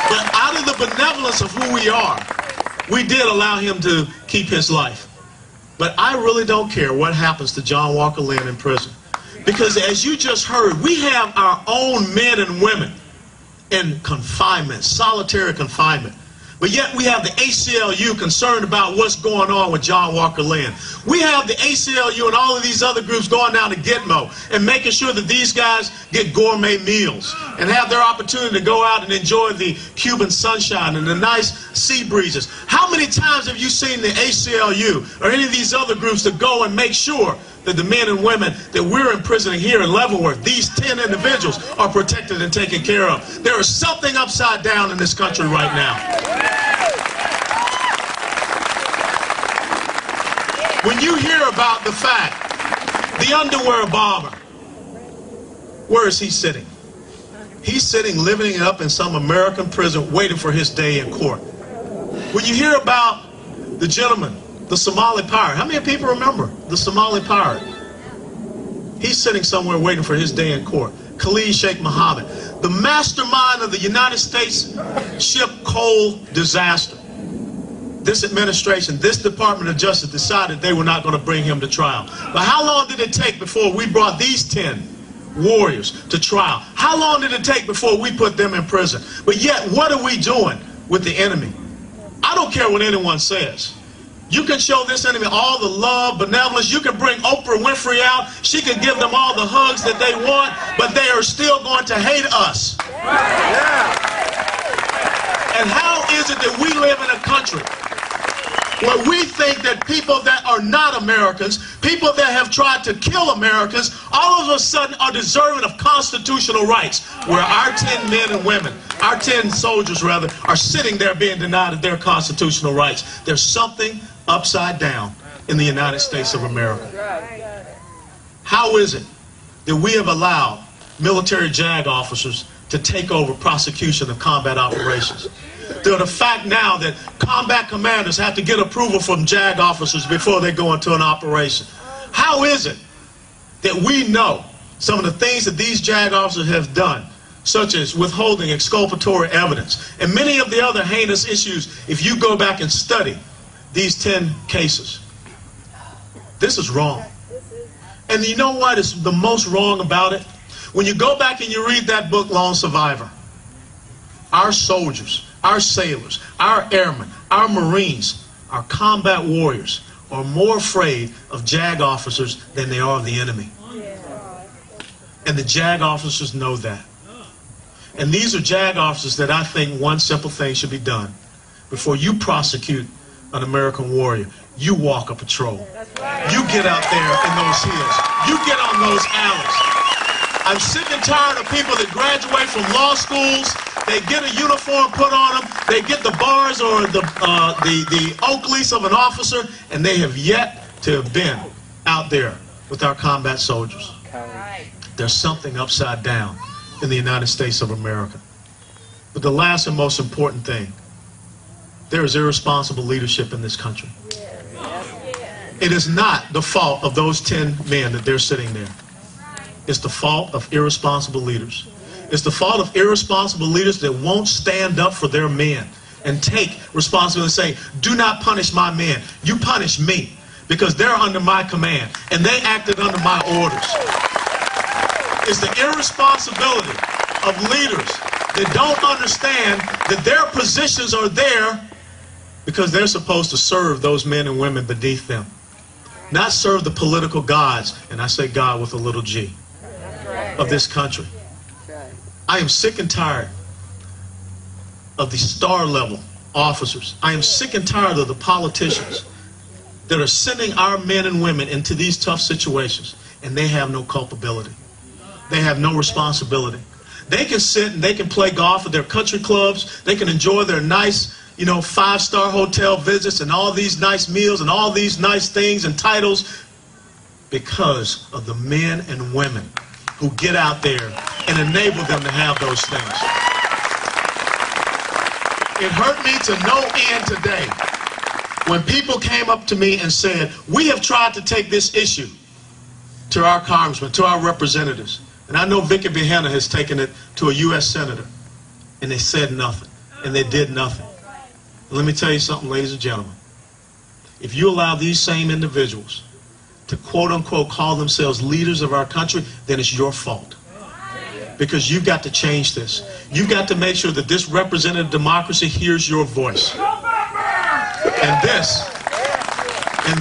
But out of the benevolence of who we are, we did allow him to keep his life. But I really don't care what happens to John Walker Lynn in prison. Because as you just heard, we have our own men and women in confinement, solitary confinement. But yet we have the ACLU concerned about what's going on with John Walker Lynn. We have the ACLU and all of these other groups going down to Gitmo and making sure that these guys get gourmet meals and have their opportunity to go out and enjoy the Cuban sunshine and the nice sea breezes. How many times have you seen the ACLU or any of these other groups to go and make sure that the men and women that we're imprisoning here in Leavenworth, these 10 individuals, are protected and taken care of? There is something upside down in this country right now. When you hear about the fact, the underwear bomber, where is he sitting? He's sitting, living it up in some American prison, waiting for his day in court. When you hear about the gentleman, the Somali pirate, how many people remember the Somali pirate? He's sitting somewhere waiting for his day in court. Khalid Sheikh Mohammed, the mastermind of the United States ship coal disaster. This administration, this Department of Justice decided they were not going to bring him to trial. But how long did it take before we brought these 10 warriors to trial? How long did it take before we put them in prison? But yet, what are we doing with the enemy? I don't care what anyone says. You can show this enemy all the love, benevolence. You can bring Oprah Winfrey out. She can give them all the hugs that they want, but they are still going to hate us. And how is it that we live in a country where we think that people that are not Americans, people that have tried to kill Americans, all of a sudden are deserving of constitutional rights, where our 10 men and women, our 10 soldiers rather, are sitting there being denied of their constitutional rights? There's something upside down in the United States of America. How is it that we have allowed military JAG officers to take over prosecution of combat operations. The fact now that combat commanders have to get approval from JAG officers before they go into an operation. How is it that we know some of the things that these JAG officers have done, such as withholding exculpatory evidence, and many of the other heinous issues, if you go back and study these 10 cases? This is wrong. And you know what is the most wrong about it? When you go back and you read that book, Lone Survivor, our soldiers, our sailors, our airmen, our Marines, our combat warriors are more afraid of JAG officers than they are of the enemy. And the JAG officers know that. And these are JAG officers that I think one simple thing should be done. Before you prosecute an American warrior, you walk a patrol. You get out there in those hills. You get on those alleys. I'm sick and tired of people that graduate from law schools. They get a uniform put on them. They get the bars or the Oakleys of an officer, and they have yet to have been out there with our combat soldiers. There's something upside down in the United States of America. But the last and most important thing, there is irresponsible leadership in this country. It is not the fault of those 10 men that they're sitting there. It's the fault of irresponsible leaders. It's the fault of irresponsible leaders that won't stand up for their men and take responsibility and say, do not punish my men. You punish me because they're under my command and they acted under my orders. It's the irresponsibility of leaders that don't understand that their positions are there because they're supposed to serve those men and women beneath them. Not serve the political gods, and I say God with a little G, of this country. I am sick and tired of the star-level officers. I am sick and tired of the politicians that are sending our men and women into these tough situations, and they have no culpability. They have no responsibility. They can sit and they can play golf at their country clubs. They can enjoy their nice, five-star hotel visits and all these nice meals and all these nice things and titles because of the men and women who get out there and enable them to have those things. It hurt me to no end today when people came up to me and said, we have tried to take this issue to our congressmen, to our representatives. And I know Vicky Behena has taken it to a U.S. senator, and they said nothing, and they did nothing. Let me tell you something, ladies and gentlemen. If you allow these same individuals to quote-unquote call themselves leaders of our country, then it's your fault. Because you've got to change this. You've got to make sure that this representative democracy hears your voice. And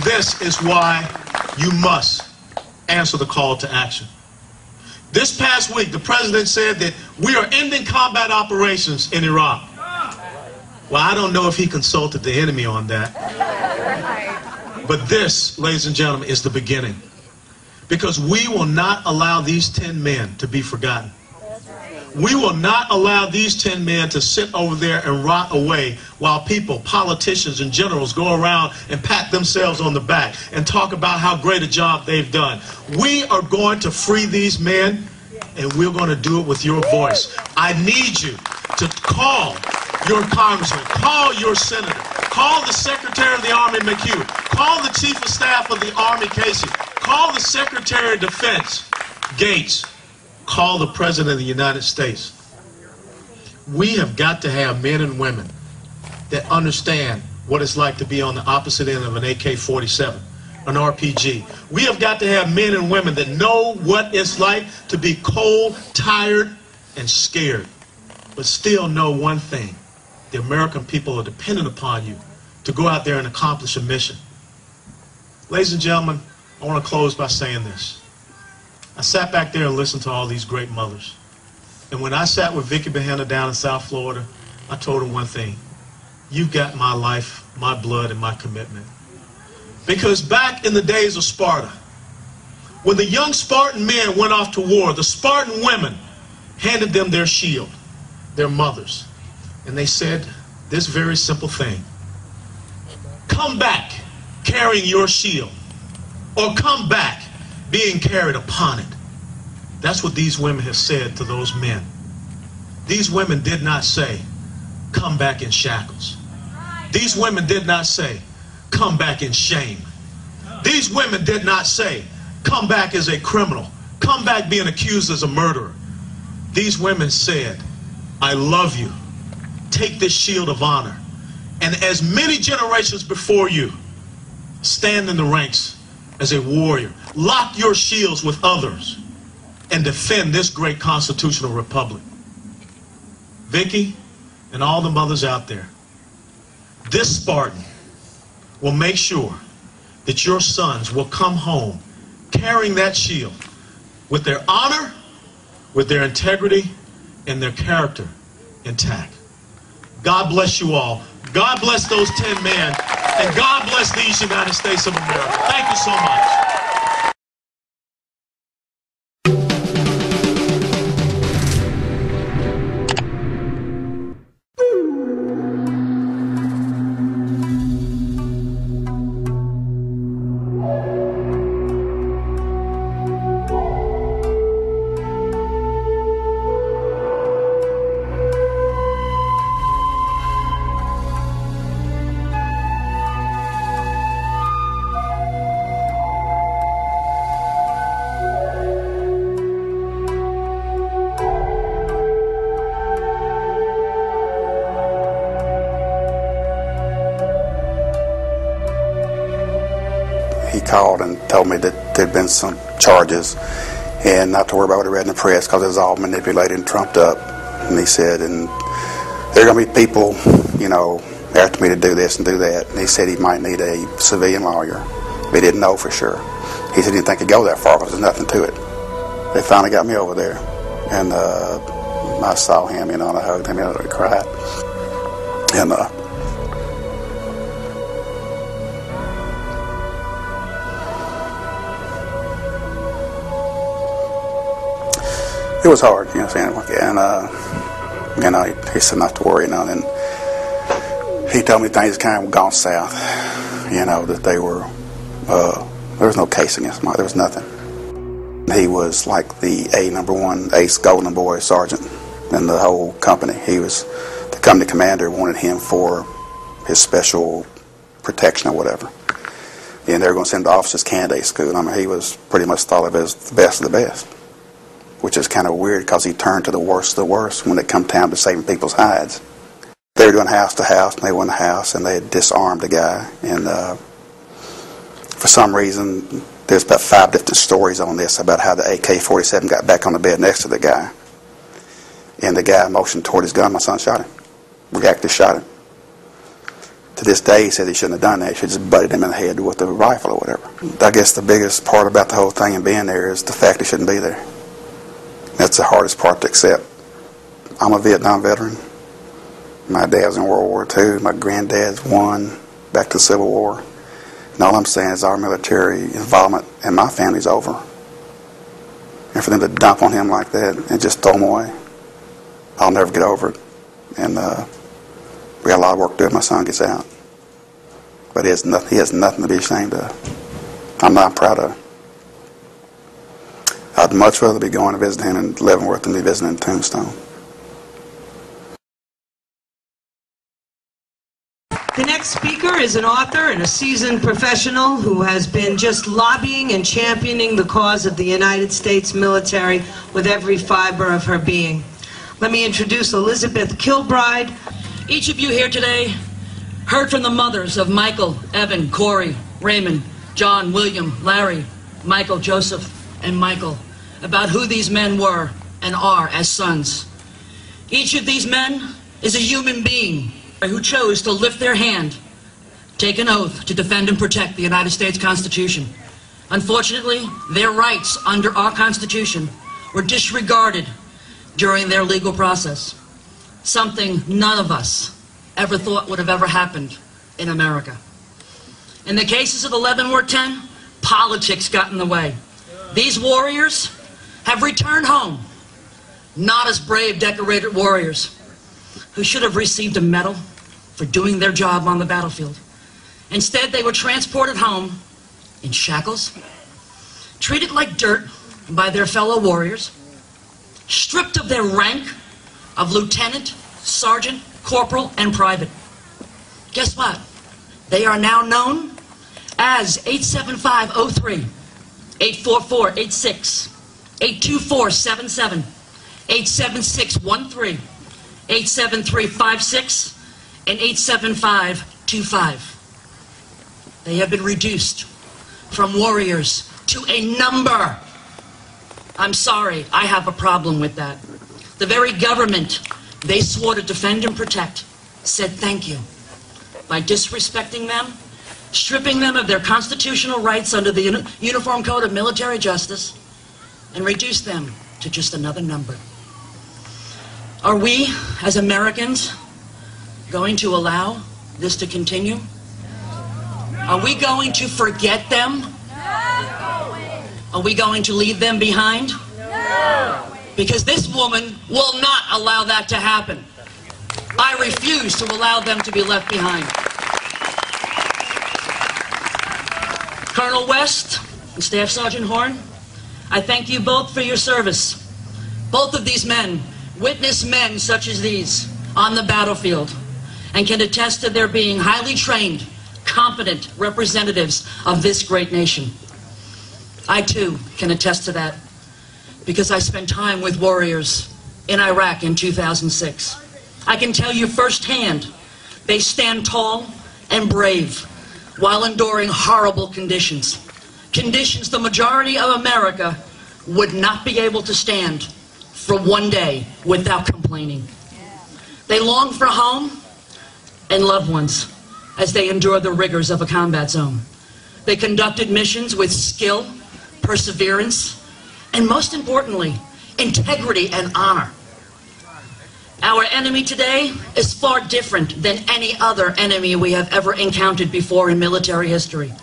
this is why you must answer the call to action. This past week, the president said that we are ending combat operations in Iraq. Well, I don't know if he consulted the enemy on that. But this, ladies and gentlemen, is the beginning. Because we will not allow these 10 men to be forgotten. We will not allow these 10 men to sit over there and rot away while people, politicians and generals go around and pat themselves on the back and talk about how great a job they've done. We are going to free these men, and we're going to do it with your voice. I need you to call your congressman, call your senator, call the Secretary of the Army, McHugh, call the Chief of Staff of the Army, Casey, call the Secretary of Defense, Gates, call the President of the United States. We have got to have men and women that understand what it's like to be on the opposite end of an AK-47, an RPG. We have got to have men and women that know what it's like to be cold, tired, and scared, but still know one thing. The American people are dependent upon you to go out there and accomplish a mission. Ladies and gentlemen, I want to close by saying this. I sat back there and listened to all these great mothers. And when I sat with Vicky Behena down in South Florida, I told her one thing. You've got my life, my blood, and my commitment. Because back in the days of Sparta, when the young Spartan men went off to war, the Spartan women handed them their shield, their mothers. And they said this very simple thing. Come back carrying your shield, or come back being carried upon it. That's what these women have said to those men. These women did not say, come back in shackles. These women did not say, come back in shame. These women did not say, come back as a criminal. Come back being accused as a murderer. These women said, I love you. Take this shield of honor. And as many generations before you, stand in the ranks as a warrior. Lock your shields with others and defend this great constitutional republic. Vicki and all the mothers out there, this Spartan will make sure that your sons will come home carrying that shield with their honor, with their integrity, and their character intact. God bless you all. God bless those 10 men, and God bless these United States of America. Thank you so much.
He called and told me that there'd been some charges and not to worry about what I read in the press because it was all manipulated and trumped up. And he said, and there are going to be people, you know, after me to do this and do that. And he said he might need a civilian lawyer. But he didn't know for sure. He said he didn't think it'd go that far because there's nothing to it. They finally got me over there. And I saw him, you know, and I hugged him, you know, and I cried. And it was hard, you know what I'm saying? And, you know, he said not to worry, you know, and he told me things kind of gone south, you know, that they were, there was no case against him, there was nothing. He was like the #1 ace golden boy sergeant in the whole company. He was, the company commander wanted him for his special protection or whatever. And they were going to send him to officers candidate school. I mean, he was pretty much thought of as the best of the best. Which is kind of weird because he turned to the worst of the worst when it come down to saving people's hides. They were doing house to house, and they went in the house, and they had disarmed a guy. And for some reason, there's about 5 different stories on this about how the AK-47 got back on the bed next to the guy. And the guy motioned toward his gun. My son shot him. Reacted, shot him. To this day, he said he shouldn't have done that. He should have just butted him in the head with a rifle or whatever. I guess the biggest part about the whole thing and being there is the fact he shouldn't be there. That's the hardest part to accept. I'm a Vietnam veteran. My dad was in World War II. My granddad's won back to the Civil War. And all I'm saying is our military involvement in my family's over. And for them to dump on him like that and just throw him away, I'll never get over it. And we got a lot of work to do when my son gets out. But he has nothing to be ashamed of. I'm not proud of. I'd much rather be going to visit him in Leavenworth than be visiting Tombstone.
The next speaker is an author and a seasoned professional who has been just lobbying and championing the cause of the United States military with every fiber of her being. Let me introduce Elizabeth Kilbride.
Each of you here today heard from the mothers of Michael, Evan, Corey, Raymond, John, William, Larry, Michael, Joseph, and Michael about who these men were and are as sons. Each of these men is a human being who chose to lift their hand, take an oath to defend and protect the United States Constitution. Unfortunately, their rights under our Constitution were disregarded during their legal process, something none of us ever thought would have ever happened in America. In the cases of the Leavonworth 10, politics got in the way. These warriors have returned home, not as brave, decorated warriors who should have received a medal for doing their job on the battlefield. Instead, they were transported home in shackles, treated like dirt, by their fellow warriors, stripped of their rank of lieutenant, sergeant, corporal, and private. Guess what? They are now known as 87503, 84486, 82477, 87613, 87356, and 87525. They have been reduced from warriors to a number. I'm sorry, I have a problem with that. The very government they swore to defend and protect said thank you by disrespecting them, stripping them of their constitutional rights under the Uniform Code of Military Justice, and reduced them to just another number. Are we, as Americans, going to allow this to continue? Are we going to forget them? Are we going to leave them behind? Because this woman will not allow that to happen. I refuse to allow them to be left behind. Colonel West and Staff Sergeant Horn, I thank you both for your service. Both of these men witness men such as these on the battlefield and can attest to their being highly trained, competent representatives of this great nation. I too can attest to that because I spent time with warriors in Iraq in 2006. I can tell you firsthand, they stand tall and brave while enduring horrible conditions. Conditions the majority of America would not be able to stand for one day without complaining. They long for home and loved ones as they endure the rigors of a combat zone. They conducted missions with skill, perseverance, and most importantly, integrity and honor. Our enemy today is far different than any other enemy we have ever encountered before in military history.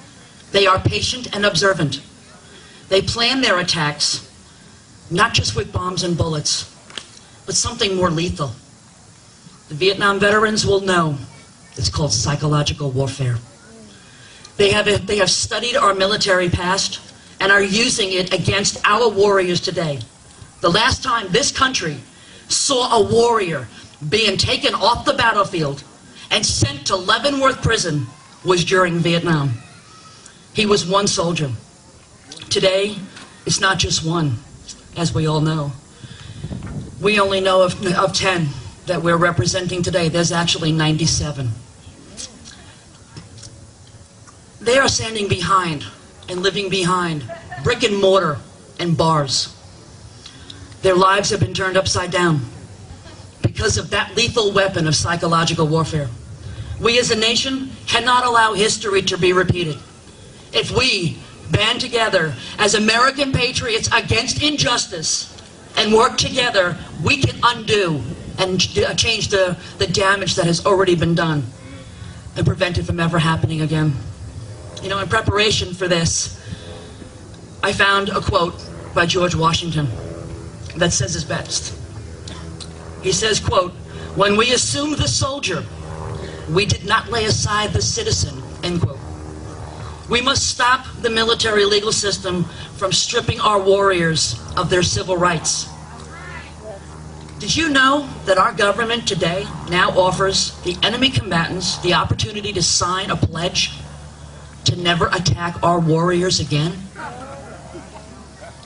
They are patient and observant. They plan their attacks, not just with bombs and bullets, but something more lethal. The Vietnam veterans will know it's called psychological warfare. They have studied our military past and are using it against our warriors today. The last time this country saw a warrior being taken off the battlefield and sent to Leavonworth prison was during Vietnam. He was one soldier. Today, it's not just one, as we all know. We only know of 10 that we're representing today. There's actually 97. They are standing behind and living behind brick and mortar and bars. Their lives have been turned upside down because of that lethal weapon of psychological warfare. We as a nation cannot allow history to be repeated. If we band together as American patriots against injustice and work together, we can undo and change the damage that has already been done and prevent it from ever happening again. You know, in preparation for this, I found a quote by George Washington that says it best. He says, quote, "When we assumed the soldier, we did not lay aside the citizen," end quote. We must stop the military legal system from stripping our warriors of their civil rights. Did you know that our government today now offers the enemy combatants the opportunity to sign a pledge to never attack our warriors again?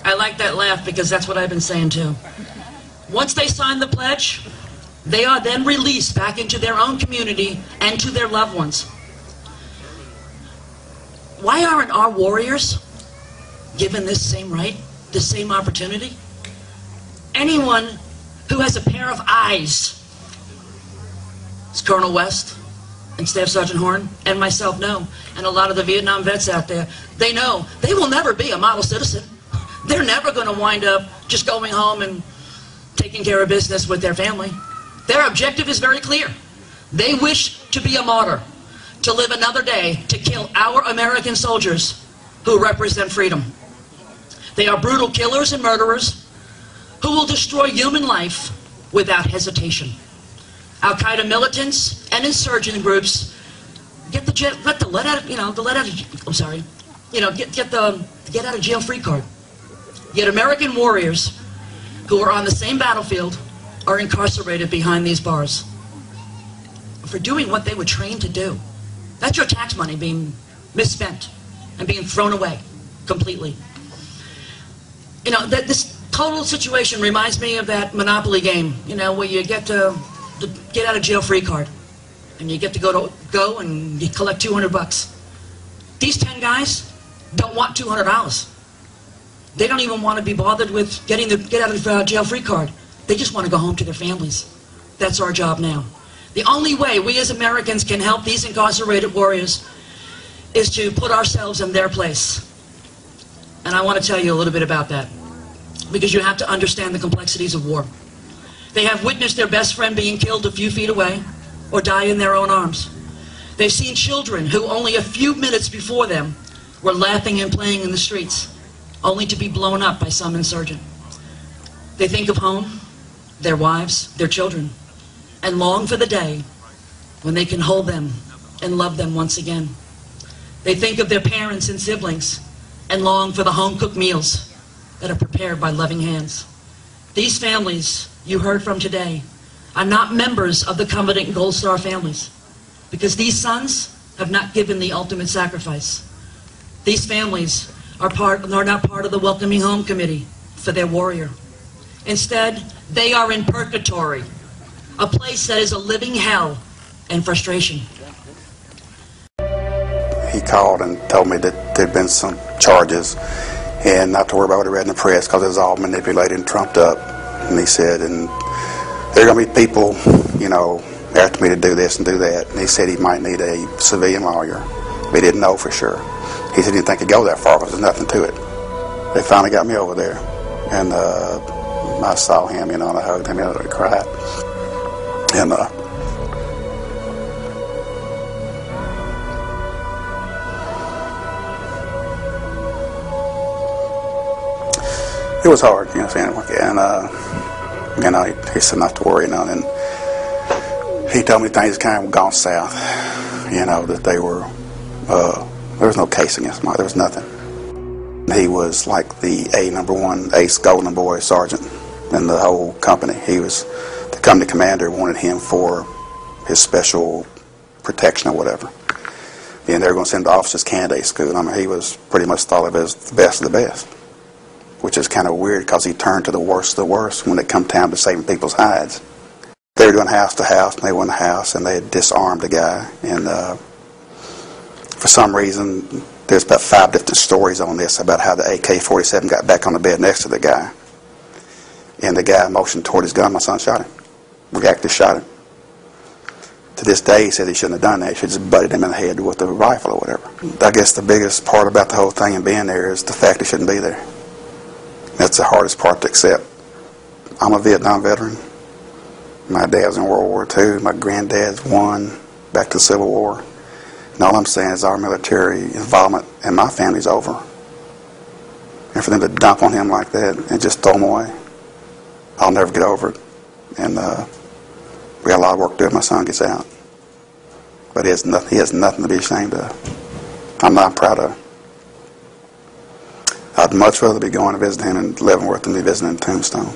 I like that laugh because that's what I've been saying too. Once they sign the pledge, they are then released back into their own community and to their loved ones. Why aren't our warriors given this same right, this same opportunity? Anyone who has a pair of eyes, as Colonel West and Staff Sergeant Horn and myself know, and a lot of the Vietnam vets out there, they know they will never be a model citizen. They're never going to wind up just going home and taking care of business with their family. Their objective is very clear. They wish to be a martyr, to live another day to kill our American soldiers who represent freedom. They are brutal killers and murderers who will destroy human life without hesitation. Al-Qaeda militants and insurgent groups get the get out of jail free card. Yet American warriors who are on the same battlefield are incarcerated behind these bars for doing what they were trained to do. That's your tax money being misspent and being thrown away completely. You know, this total situation reminds me of that Monopoly game, you know, where you get the get out of jail free card, and you get to go and you collect $200. These 10 guys don't want $200. They don't even want to be bothered with getting the get out of jail free card. They just want to go home to their families. That's our job now. The only way we as Americans can help these incarcerated warriors is to put ourselves in their place. And I want to tell you a little bit about that, because you have to understand the complexities of war. They have witnessed their best friend being killed a few feet away or die in their own arms. They've seen children who only a few minutes before them were laughing and playing in the streets, only to be blown up by some insurgent. They think of home, their wives, their children, and long for the day when they can hold them and love them once again. They think of their parents and siblings and long for the home-cooked meals that are prepared by loving hands. These families you heard from today are not members of the Covenant and Gold Star families, because these sons have not given the ultimate sacrifice. These families are not part of the Welcoming Home Committee for their warrior. Instead, they are in purgatory, a place that is a living hell and frustration.
He called and told me that there'd been some charges and not to worry about what he read in the press because it was all manipulated and trumped up. And he said, and there are going to be people, you know, after me to do this and do that. And he said he might need a civilian lawyer, but he didn't know for sure. He said he didn't think it'd go that far because there's nothing to it. They finally got me over there, and I saw him, you know, and I hugged him, and I cried. And it was hard, you know what I'm saying? And you know, he said not to worry, you know. And he told me things kind of gone south, you know, that they were. There was no case against him. There was nothing. He was like the #1 ace golden boy sergeant in the whole company. He was the company commander wanted him for his special protection or whatever. And they were going to send him to officers candidate school. I mean, he was pretty much thought of as the best of the best, which is kind of weird because he turned to the worst of the worst when it come time to saving people's hides. They were doing house to house, and they went in the house, and they had disarmed a guy. And for some reason, there's about 5 different stories on this about how the AK-47 got back on the bed next to the guy. And the guy motioned toward his gun. My son shot him. Reacted, shot him. To this day, he said he shouldn't have done that. He should have just butted him in the head with a rifle or whatever. I guess the biggest part about the whole thing and being there is the fact he shouldn't be there. That's the hardest part to accept. I'm a Vietnam veteran. My dad's in World War II. My granddad's won back to the Civil War. And all I'm saying is our military involvement in my family's over. And for them to dump on him like that and just throw him away, I'll never get over it. And we got a lot of work to do if my son gets out. But he has nothing to be ashamed of. I'm not proud of. I'd much rather be going to visit him in Leavenworth than be visiting in Tombstone.